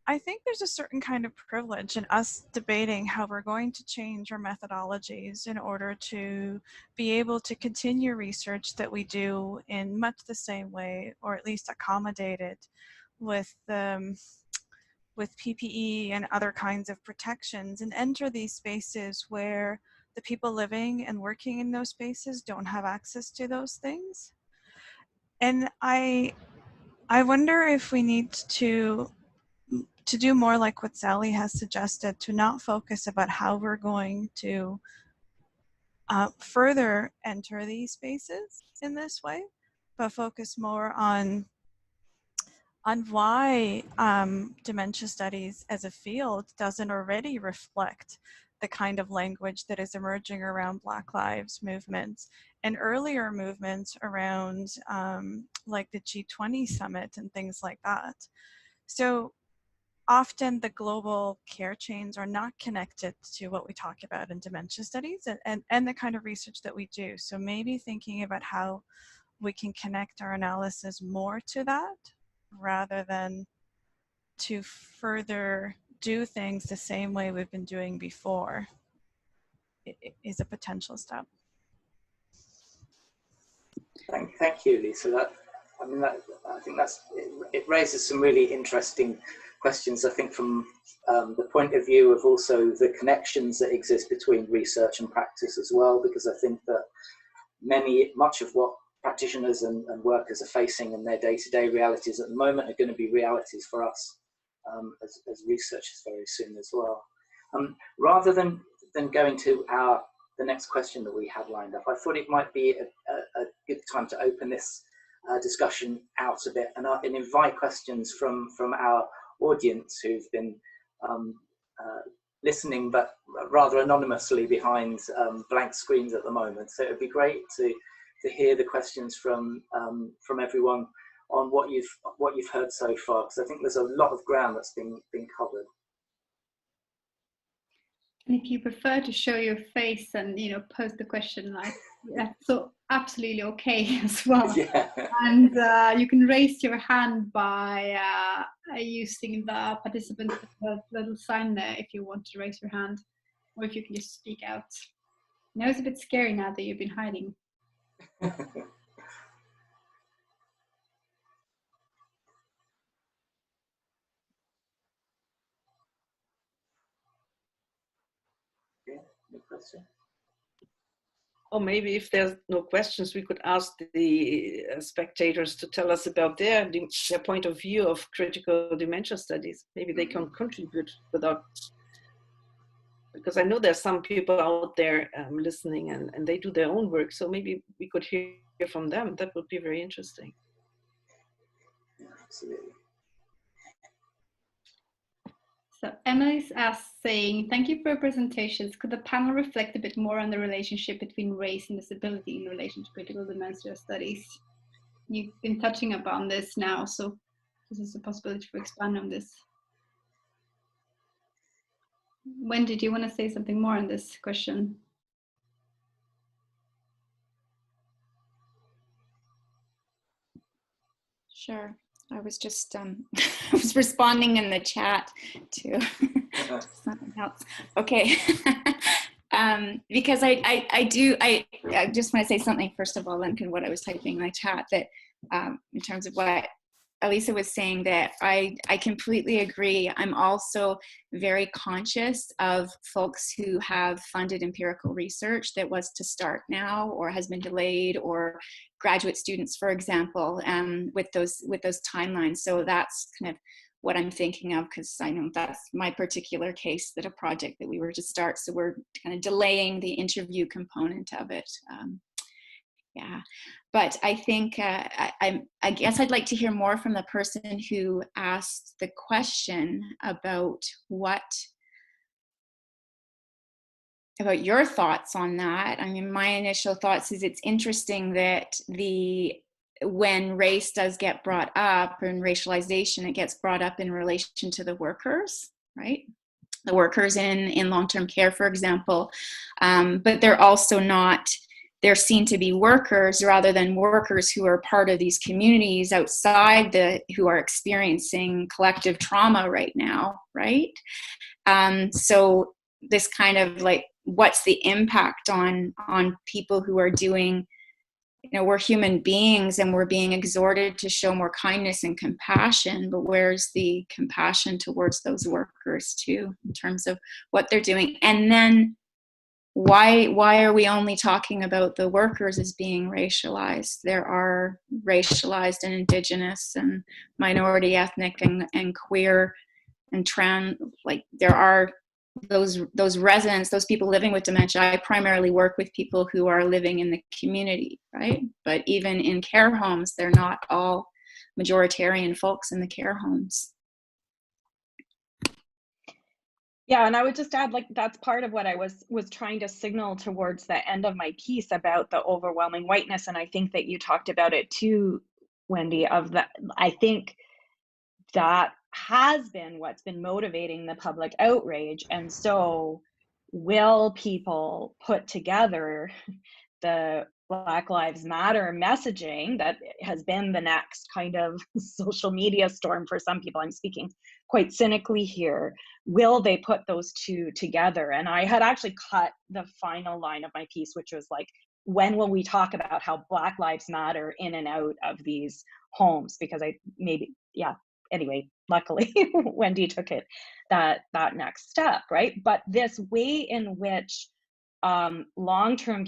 I think there's a certain kind of privilege in us debating how we're going to change our methodologies in order to be able to continue research that we do in much the same way, or at least accommodate it with PPE and other kinds of protections, and enter these spaces where the people living and working in those spaces don't have access to those things. And I wonder if we need to do more like what Sally has suggested, to not focus about how we're going to further enter these spaces in this way, but focus more on why dementia studies as a field doesn't already reflect the kind of language that is emerging around Black Lives movements and earlier movements around like the G20 summit and things like that. So often the global care chains are not connected to what we talk about in dementia studies and the kind of research that we do. So maybe thinking about how we can connect our analysis more to that rather than to further do things the same way we've been doing before is a potential step. Thank you, Lisa. I think it raises some really interesting questions. I think from the point of view of also the connections that exist between research and practice as well, because I think that much of what practitioners and workers are facing in their day-to-day realities at the moment are going to be realities for us as researchers very soon as well. Rather than going to the next question that we had lined up, I thought it might be a good time to open this discussion out a bit and invite questions from our audience who've been listening but rather anonymously behind blank screens at the moment. So it would be great to hear the questions from everyone on what you've heard so far, because I think there's a lot of ground that's been covered. And if you prefer to show your face and post the question live, that's so absolutely okay as well. Yeah. And you can raise your hand by using the participant little sign there if you want to raise your hand, or if you can just speak out. I know it's a bit scary now that you've been hiding. No question. Or maybe if there's no questions, we could ask the spectators to tell us about their point of view of critical dementia studies. Maybe they can contribute because I know there's some people out there listening and they do their own work. So maybe we could hear from them. That would be very interesting. Yeah, absolutely. So Emily's saying, thank you for your presentations. Could the panel reflect a bit more on the relationship between race and disability in relation to critical dementia studies? You've been touching upon this now, so this is a possibility to expand on this. Wendy, do you want to say something more on this question? Sure. I was just I was responding in the chat to something else. Okay. Because I just want to say something first of all, and what I was typing in my chat, that in terms of what Alisa was saying, that I completely agree. I'm also very conscious of folks who have funded empirical research that was to start now or has been delayed, or graduate students, for example, with those timelines. So that's kind of what I'm thinking of, because I know that's my particular case, that a project that we were to start. So we're kind of delaying the interview component of it. Yeah, but I think I guess I'd like to hear more from the person who asked the question about your thoughts on that. I mean, my initial thoughts is it's interesting that when race does get brought up, and racialization, it gets brought up in relation to the workers, right? The workers in long-term care, for example, but they're also not. They're seen to be workers rather than workers who are part of these communities outside who are experiencing collective trauma right now, right? So this kind of like, what's the impact on people who are doing, we're human beings and we're being exhorted to show more kindness and compassion, but where's the compassion towards those workers too, in terms of what they're doing? And then why are we only talking about the workers as being racialized? There are racialized and Indigenous and minority ethnic and queer and trans, like there are those residents, those people living with dementia. I primarily work with people who are living in the community, right? But even in care homes, they're not all majoritarian folks in the care homes. Yeah, and I would just add, like, that's part of what I was trying to signal towards the end of my piece about the overwhelming whiteness. And I think that you talked about it too, Wendy, of that. I think that has been what's been motivating the public outrage. And so will people put together the Black Lives Matter messaging that has been the next kind of social media storm for some people? I'm speaking quite cynically here. Will they put those two together? And I had actually cut the final line of my piece, which was like, when will we talk about how Black Lives Matter in and out of these homes? Because anyway, luckily Wendy took it that next step, right? But this way in which long-term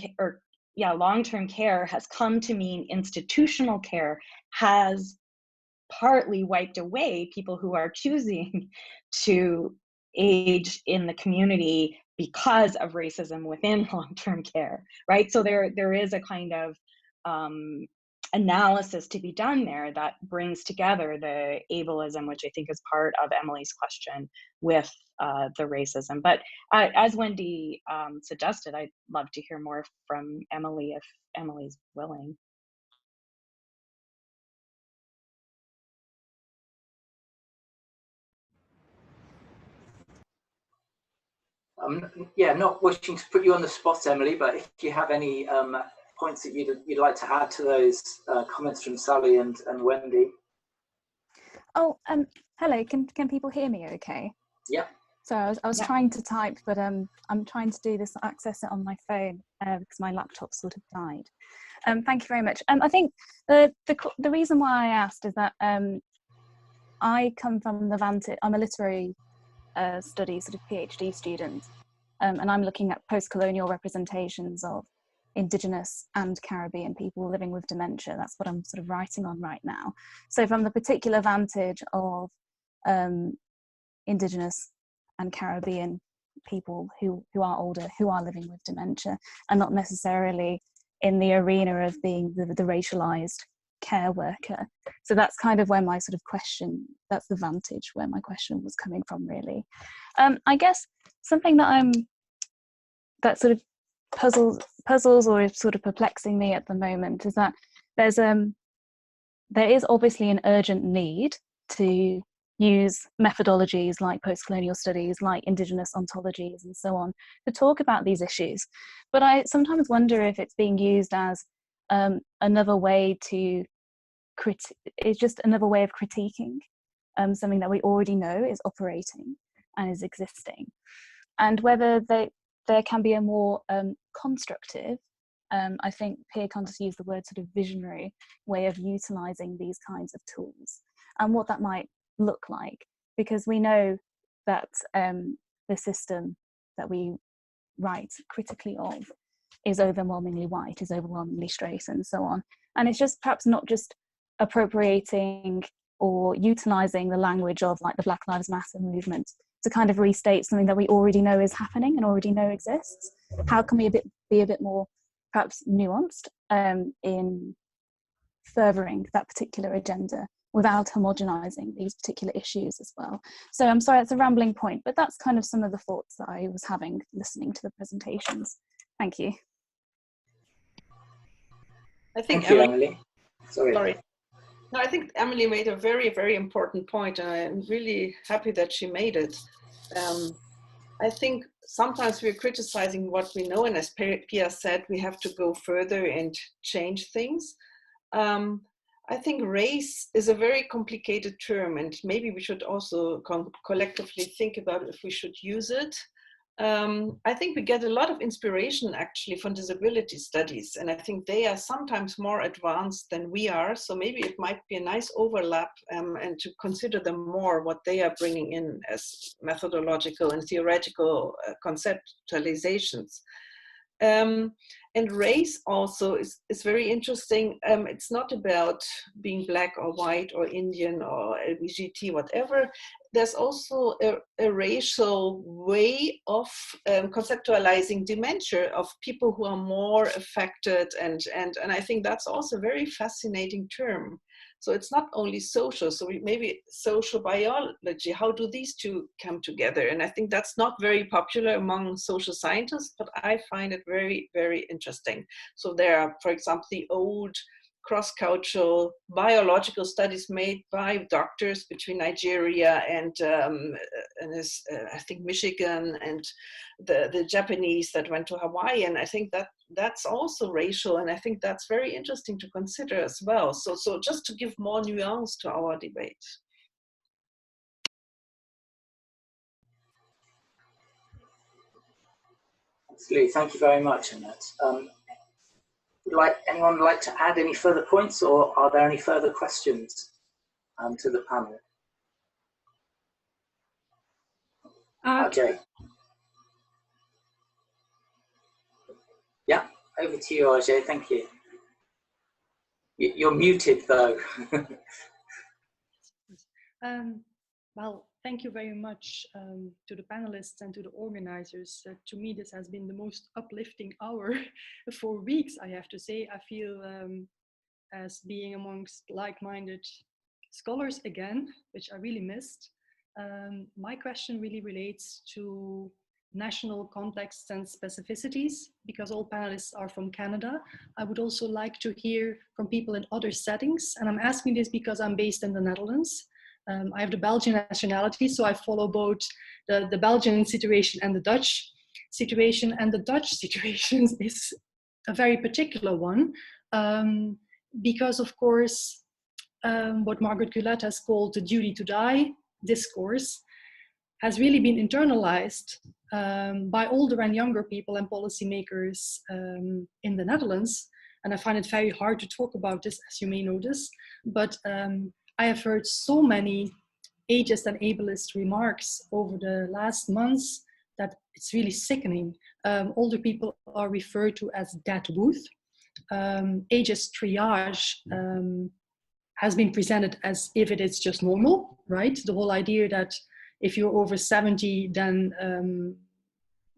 care has come to mean institutional care has partly wiped away people who are choosing to age in the community because of racism within long-term care, right? So there is a kind of analysis to be done there that brings together the ableism, which I think is part of Emily's question, with the racism. But as Wendy suggested, I'd love to hear more from Emily if Emily's willing. Yeah, not wishing to put you on the spot, Emily, but if you have any points that you'd like to add to those comments from Sally and Wendy. Oh, hello. Can people hear me? Okay. Yeah. So I was trying to type, but I'm trying to do this, access it on my phone because my laptop sort of died. Thank you very much. I think the reason why I asked is that I come from the vantage. I'm a literary studies sort of PhD student, and I'm looking at post-colonial representations of Indigenous and Caribbean people living with dementia. That's what I'm sort of writing on right now. So from the particular vantage of Indigenous and Caribbean people who are older, who are living with dementia, and not necessarily in the arena of being the racialized care worker. So that's kind of where my sort of question, that's the vantage where my question was coming from, really. I guess something that sort of puzzles or is sort of perplexing me at the moment is that there is obviously an urgent need to use methodologies like post-colonial studies, like Indigenous ontologies and so on, to talk about these issues. But I sometimes wonder if it's being used as another way to it's just another way of critiquing something that we already know is operating and is existing, and whether there can be a more constructive, I think Pierre Kontos used the word sort of visionary way of utilizing these kinds of tools, and what that might look like, because we know that the system that we write critically of is overwhelmingly white, is overwhelmingly straight, and so on. And it's just perhaps not just appropriating or utilizing the language of like the Black Lives Matter movement to kind of restate something that we already know is happening and already know exists. How can we be a bit more perhaps nuanced in furthering that particular agenda without homogenizing these particular issues as well. So I'm sorry, it's a rambling point, but that's kind of some of the thoughts that I was having listening to the presentations. Thank you. I think Thank you, Emily. Sorry. No, I think Emily made a very, very important point, and I'm really happy that she made it. I think sometimes we're criticizing what we know, and as Pia said, we have to go further and change things. I think race is a very complicated term, and maybe we should also collectively think about if we should use it. I think we get a lot of inspiration actually from disability studies, and I think they are sometimes more advanced than we are, so maybe it might be a nice overlap and to consider them more, what they are bringing in as methodological and theoretical conceptualizations. And race also is very interesting. It's not about being black or white or Indian or LGBT, whatever. There's also a racial way of conceptualizing dementia of people who are more affected. And I think that's also a very fascinating term. So it's not only social, so maybe social biology, how do these two come together? And I think that's not very popular among social scientists, but I find it very, very interesting. So there are, for example, the old cross-cultural biological studies made by doctors between Nigeria and I think Michigan, and the Japanese that went to Hawaii. And I think that's also racial, and I think that's very interesting to consider as well. So just to give more nuance to our debate. Absolutely, thank you very much, Annette. Anyone like to add any further points, or are there any further questions to the panel? Okay. Yeah, over to you, Ajay. Thank you. You're muted, though. Well, thank you very much to the panelists and to the organizers. To me, this has been the most uplifting hour for weeks, I have to say. I feel as being amongst like-minded scholars again, which I really missed. My question really relates to national contexts and specificities, because all panelists are from Canada. I would also like to hear from people in other settings. And I'm asking this because I'm based in the Netherlands. I have the Belgian nationality, so I follow both the Belgian situation and the Dutch situation. And the Dutch situation is a very particular one, because of course, what Margaret Gullett has called the Duty to Die discourse has really been internalized by older and younger people and policymakers in the Netherlands. And I find it very hard to talk about this, as you may notice, but I have heard so many ageist and ableist remarks over the last months that it's really sickening. Older people are referred to as dead booth. Ageist triage has been presented as if it is just normal, right? The whole idea that if you're over 70, then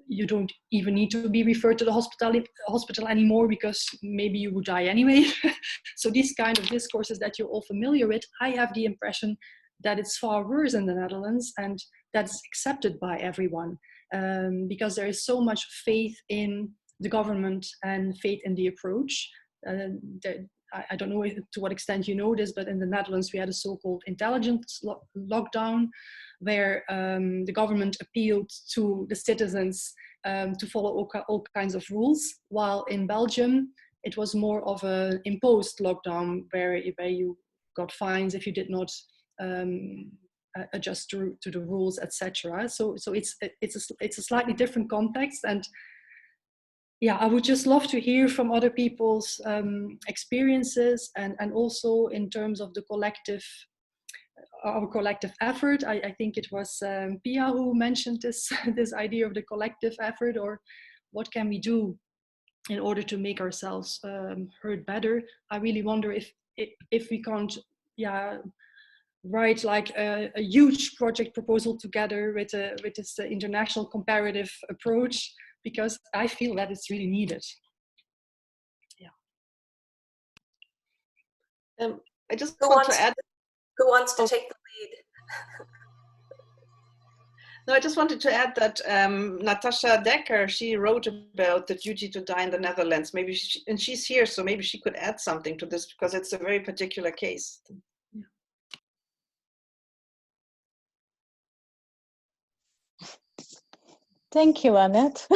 you don't even need to be referred to the hospital anymore because maybe you would die anyway. So these kind of discourses that you're all familiar with, I have the impression that it's far worse in the Netherlands, and that's accepted by everyone because there is so much faith in the government and faith in the approach. I don't know to what extent you know this, but in the Netherlands we had a so-called intelligence lockdown, where the government appealed to the citizens to follow all kinds of rules, while in Belgium it was more of an imposed lockdown, where you got fines if you did not adjust to the rules, etc. So it's a slightly different context, and yeah, I would just love to hear from other people's experiences, and also in terms of the our collective effort. I think it was Pia who mentioned this idea of the collective effort, or what can we do in order to make ourselves heard better. I really wonder if we can't, write like a huge project proposal together with this international comparative approach, because I feel that it's really needed. I just Who want wants to add. Who wants to take the lead? No, I just wanted to add that Natasha Dekker, she wrote about the duty to die in the Netherlands. Maybe and she's here, so maybe she could add something to this because it's a very particular case. Thank you, Annette.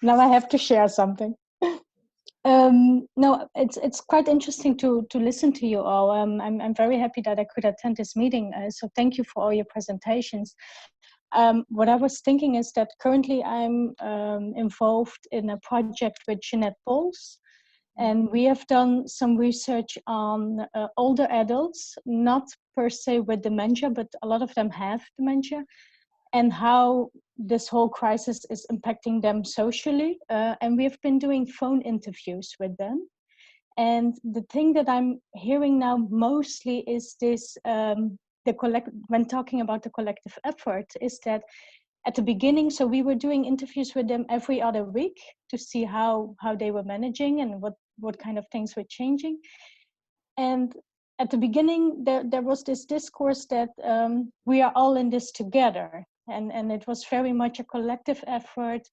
Now I have to share something. No, it's quite interesting to listen to you all. I'm very happy that I could attend this meeting. So thank you for all your presentations. What I was thinking is that currently I'm involved in a project with Jeanette Pols, and we have done some research on older adults, not per se with dementia, but a lot of them have dementia, and how this whole crisis is impacting them socially. And we have been doing phone interviews with them. And the thing that I'm hearing now mostly is this, when talking about the collective effort, is that at the beginning, so we were doing interviews with them every other week to see how they were managing and what kind of things were changing. And at the beginning, there was this discourse that we are all in this together. And it was very much a collective effort.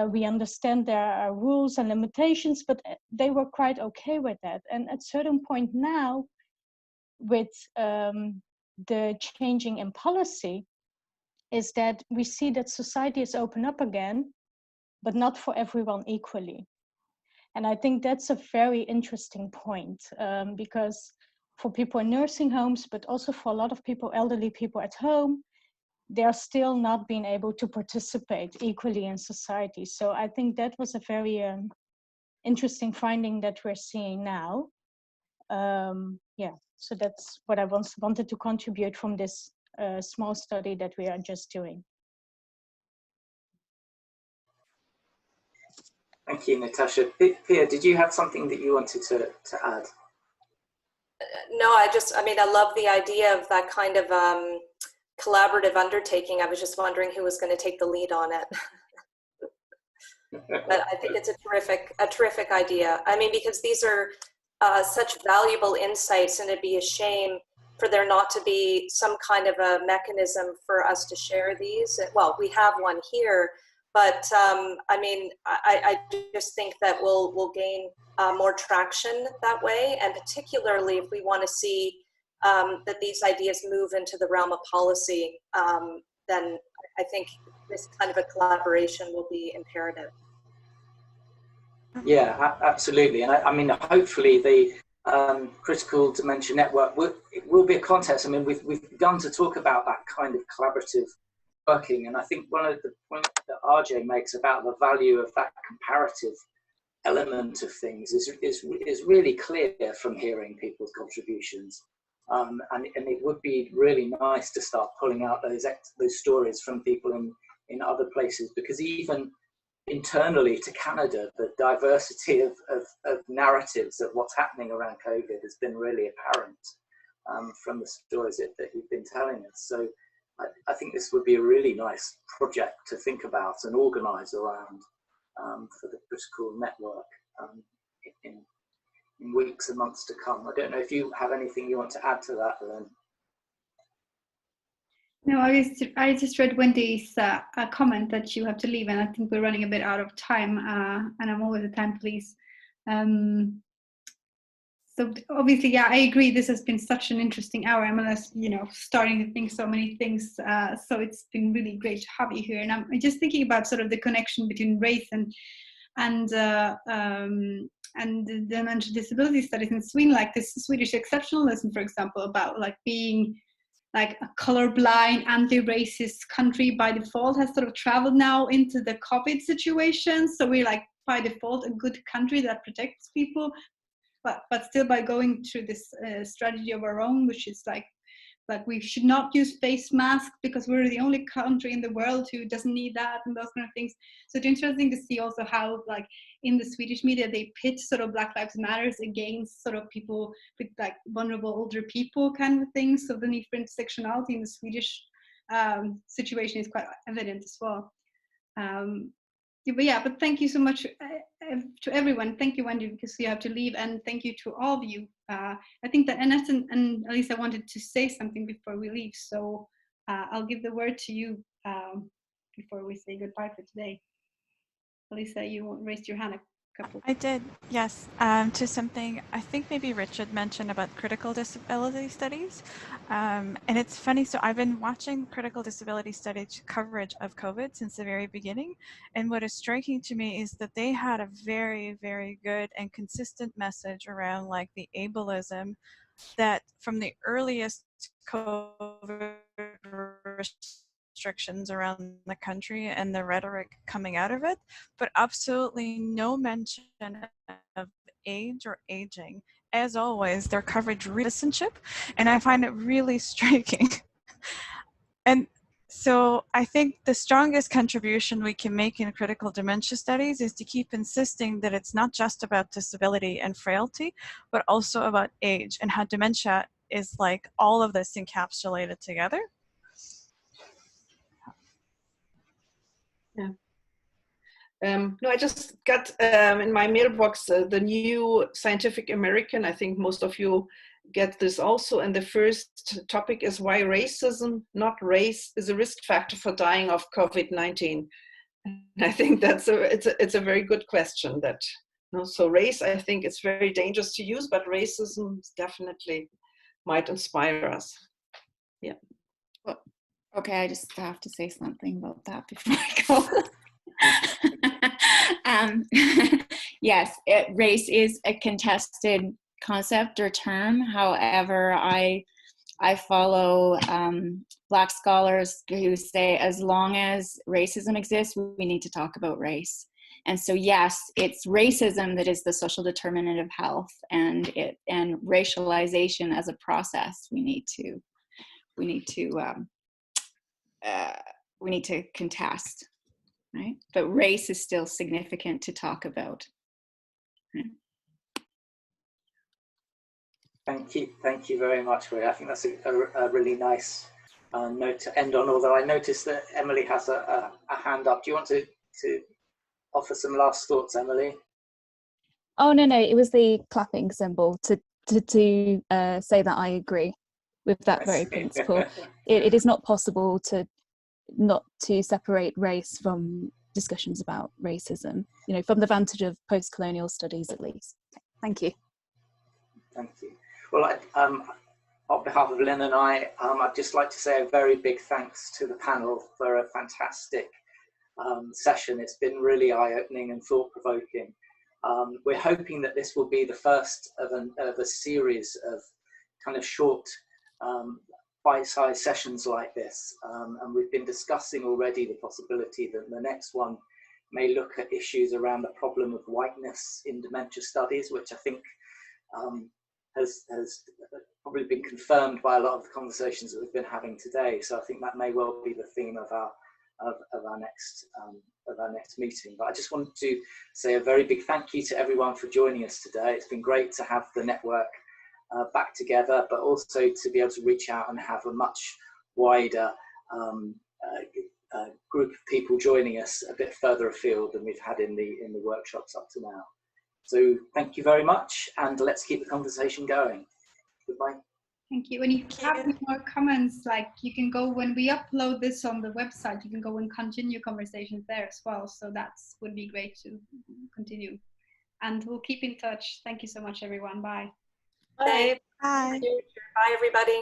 We understand there are rules and limitations, but they were quite okay with that. And at a certain point now, with the changing in policy, is that we see that society is open up again, but not for everyone equally. And I think that's a very interesting point, because for people in nursing homes, but also for a lot of people, elderly people at home, they're still not being able to participate equally in society. So I think that was a very interesting finding that we're seeing now. Yeah, so that's what I wanted to contribute from this small study that we are just doing. Thank you, Natasha. Pia, did you have something that you wanted to add? No, I love the idea of that kind of collaborative undertaking. I was just wondering who was going to take the lead on it. But I think it's a terrific idea. I mean, because these are such valuable insights, and it'd be a shame for there not to be some kind of a mechanism for us to share these. Well, we have one here, but I mean, I just think that we'll gain more traction that way, and particularly if we want to see that these ideas move into the realm of policy, then I think this kind of a collaboration will be imperative. Yeah, absolutely. And I mean, hopefully the Critical Dementia Network will be a contest. I mean, we've begun to talk about that kind of collaborative working. And I think one of the points that RJ makes about the value of that comparative element of things is really clear from hearing people's contributions. And it would be really nice to start pulling out those stories from people in other places, because even internally to Canada, the diversity of narratives of what's happening around COVID has been really apparent from the stories that you've been telling us. So I think this would be a really nice project to think about and organise around for the Critical Network in weeks and months to come. I don't know if you have anything you want to add to that, Lynn. No, I just read Wendy's comment that you have to leave, and I think we're running a bit out of time, and I'm always a time police. So obviously, yeah, I agree. This has been such an interesting hour. I'm starting to think so many things. So it's been really great to have you here. And I'm just thinking about sort of the connection between race and the dementia disability studies in Sweden, like this Swedish exceptionalism, for example, about like being like a colorblind, anti-racist country by default has sort of traveled now into the COVID situation. So we're like by default a good country that protects people, but still by going through this strategy of our own, which is like we should not use face masks because we're the only country in the world who doesn't need that, and those kind of things. So it's interesting to see also how like in the Swedish media they pit sort of Black Lives Matters against sort of people with like vulnerable older people kind of things. So the need for intersectionality in the Swedish situation is quite evident as well. But thank you so much to everyone. Thank you, Wendy, because you have to leave, and thank you to all of you. I think that Annette and Alisa wanted to say something before we leave, so I'll give the word to you before we say goodbye for today. Alisa, you raised your hand a couple. I did, yes, to something I think maybe Richard mentioned about critical disability studies. And it's funny, so I've been watching critical disability studies coverage of COVID since the very beginning. And what is striking to me is that they had a very, very good and consistent message around like the ableism that from the earliest COVID restrictions around the country and the rhetoric coming out of it, but absolutely no mention of age or aging. As always, their coverage citizenship, and I find it really striking. And so I think the strongest contribution we can make in critical dementia studies is to keep insisting that it's not just about disability and frailty, but also about age and how dementia is like all of this encapsulated together. Yeah. No, I just got in my mailbox the new Scientific American. I think most of you get this also. And the first topic is why racism, not race, is a risk factor for dying of COVID-19. And I think that's it's a very good question. That so race, I think it's very dangerous to use, but racism definitely might inspire us. Yeah. Well, okay, I just have to say something about that before I go. Yes, race is a contested concept or term. However, I follow Black scholars who say as long as racism exists, we need to talk about race. And so, yes, it's racism that is the social determinant of health, and racialization as a process. We need to contest. Right? But race is still significant to talk about. Right? Thank you very much, Ray. I think that's a really nice note to end on, although I noticed that Emily has a hand up. Do you want to offer some last thoughts, Emily? Oh, no, it was the clapping symbol to say that I agree with that very principle. It is not possible not to separate race from discussions about racism, from the vantage of post-colonial studies at least. Thank you. Thank you. Well, on behalf of Lynn and I'd just like to say a very big thanks to the panel for a fantastic session. It's been really eye-opening and thought-provoking. We're hoping that this will be the first of a series of kind of short bite-sized sessions like this, and we've been discussing already the possibility that the next one may look at issues around the problem of whiteness in dementia studies, which I think has probably been confirmed by a lot of the conversations that we've been having today. So I think that may well be the theme of our next meeting. But I just wanted to say a very big thank you to everyone for joining us today. It's been great to have the network back together, but also to be able to reach out and have a much wider group of people joining us a bit further afield than we've had in the workshops up to now. So thank you very much, and let's keep the conversation going. Goodbye. Thank you. When you have any more comments, like you can go, when we upload this on the website, you can go and continue conversations there as well. So that's would be great to continue. And we'll keep in touch. Thank you so much, everyone. Bye. Bye. Bye. Bye, everybody.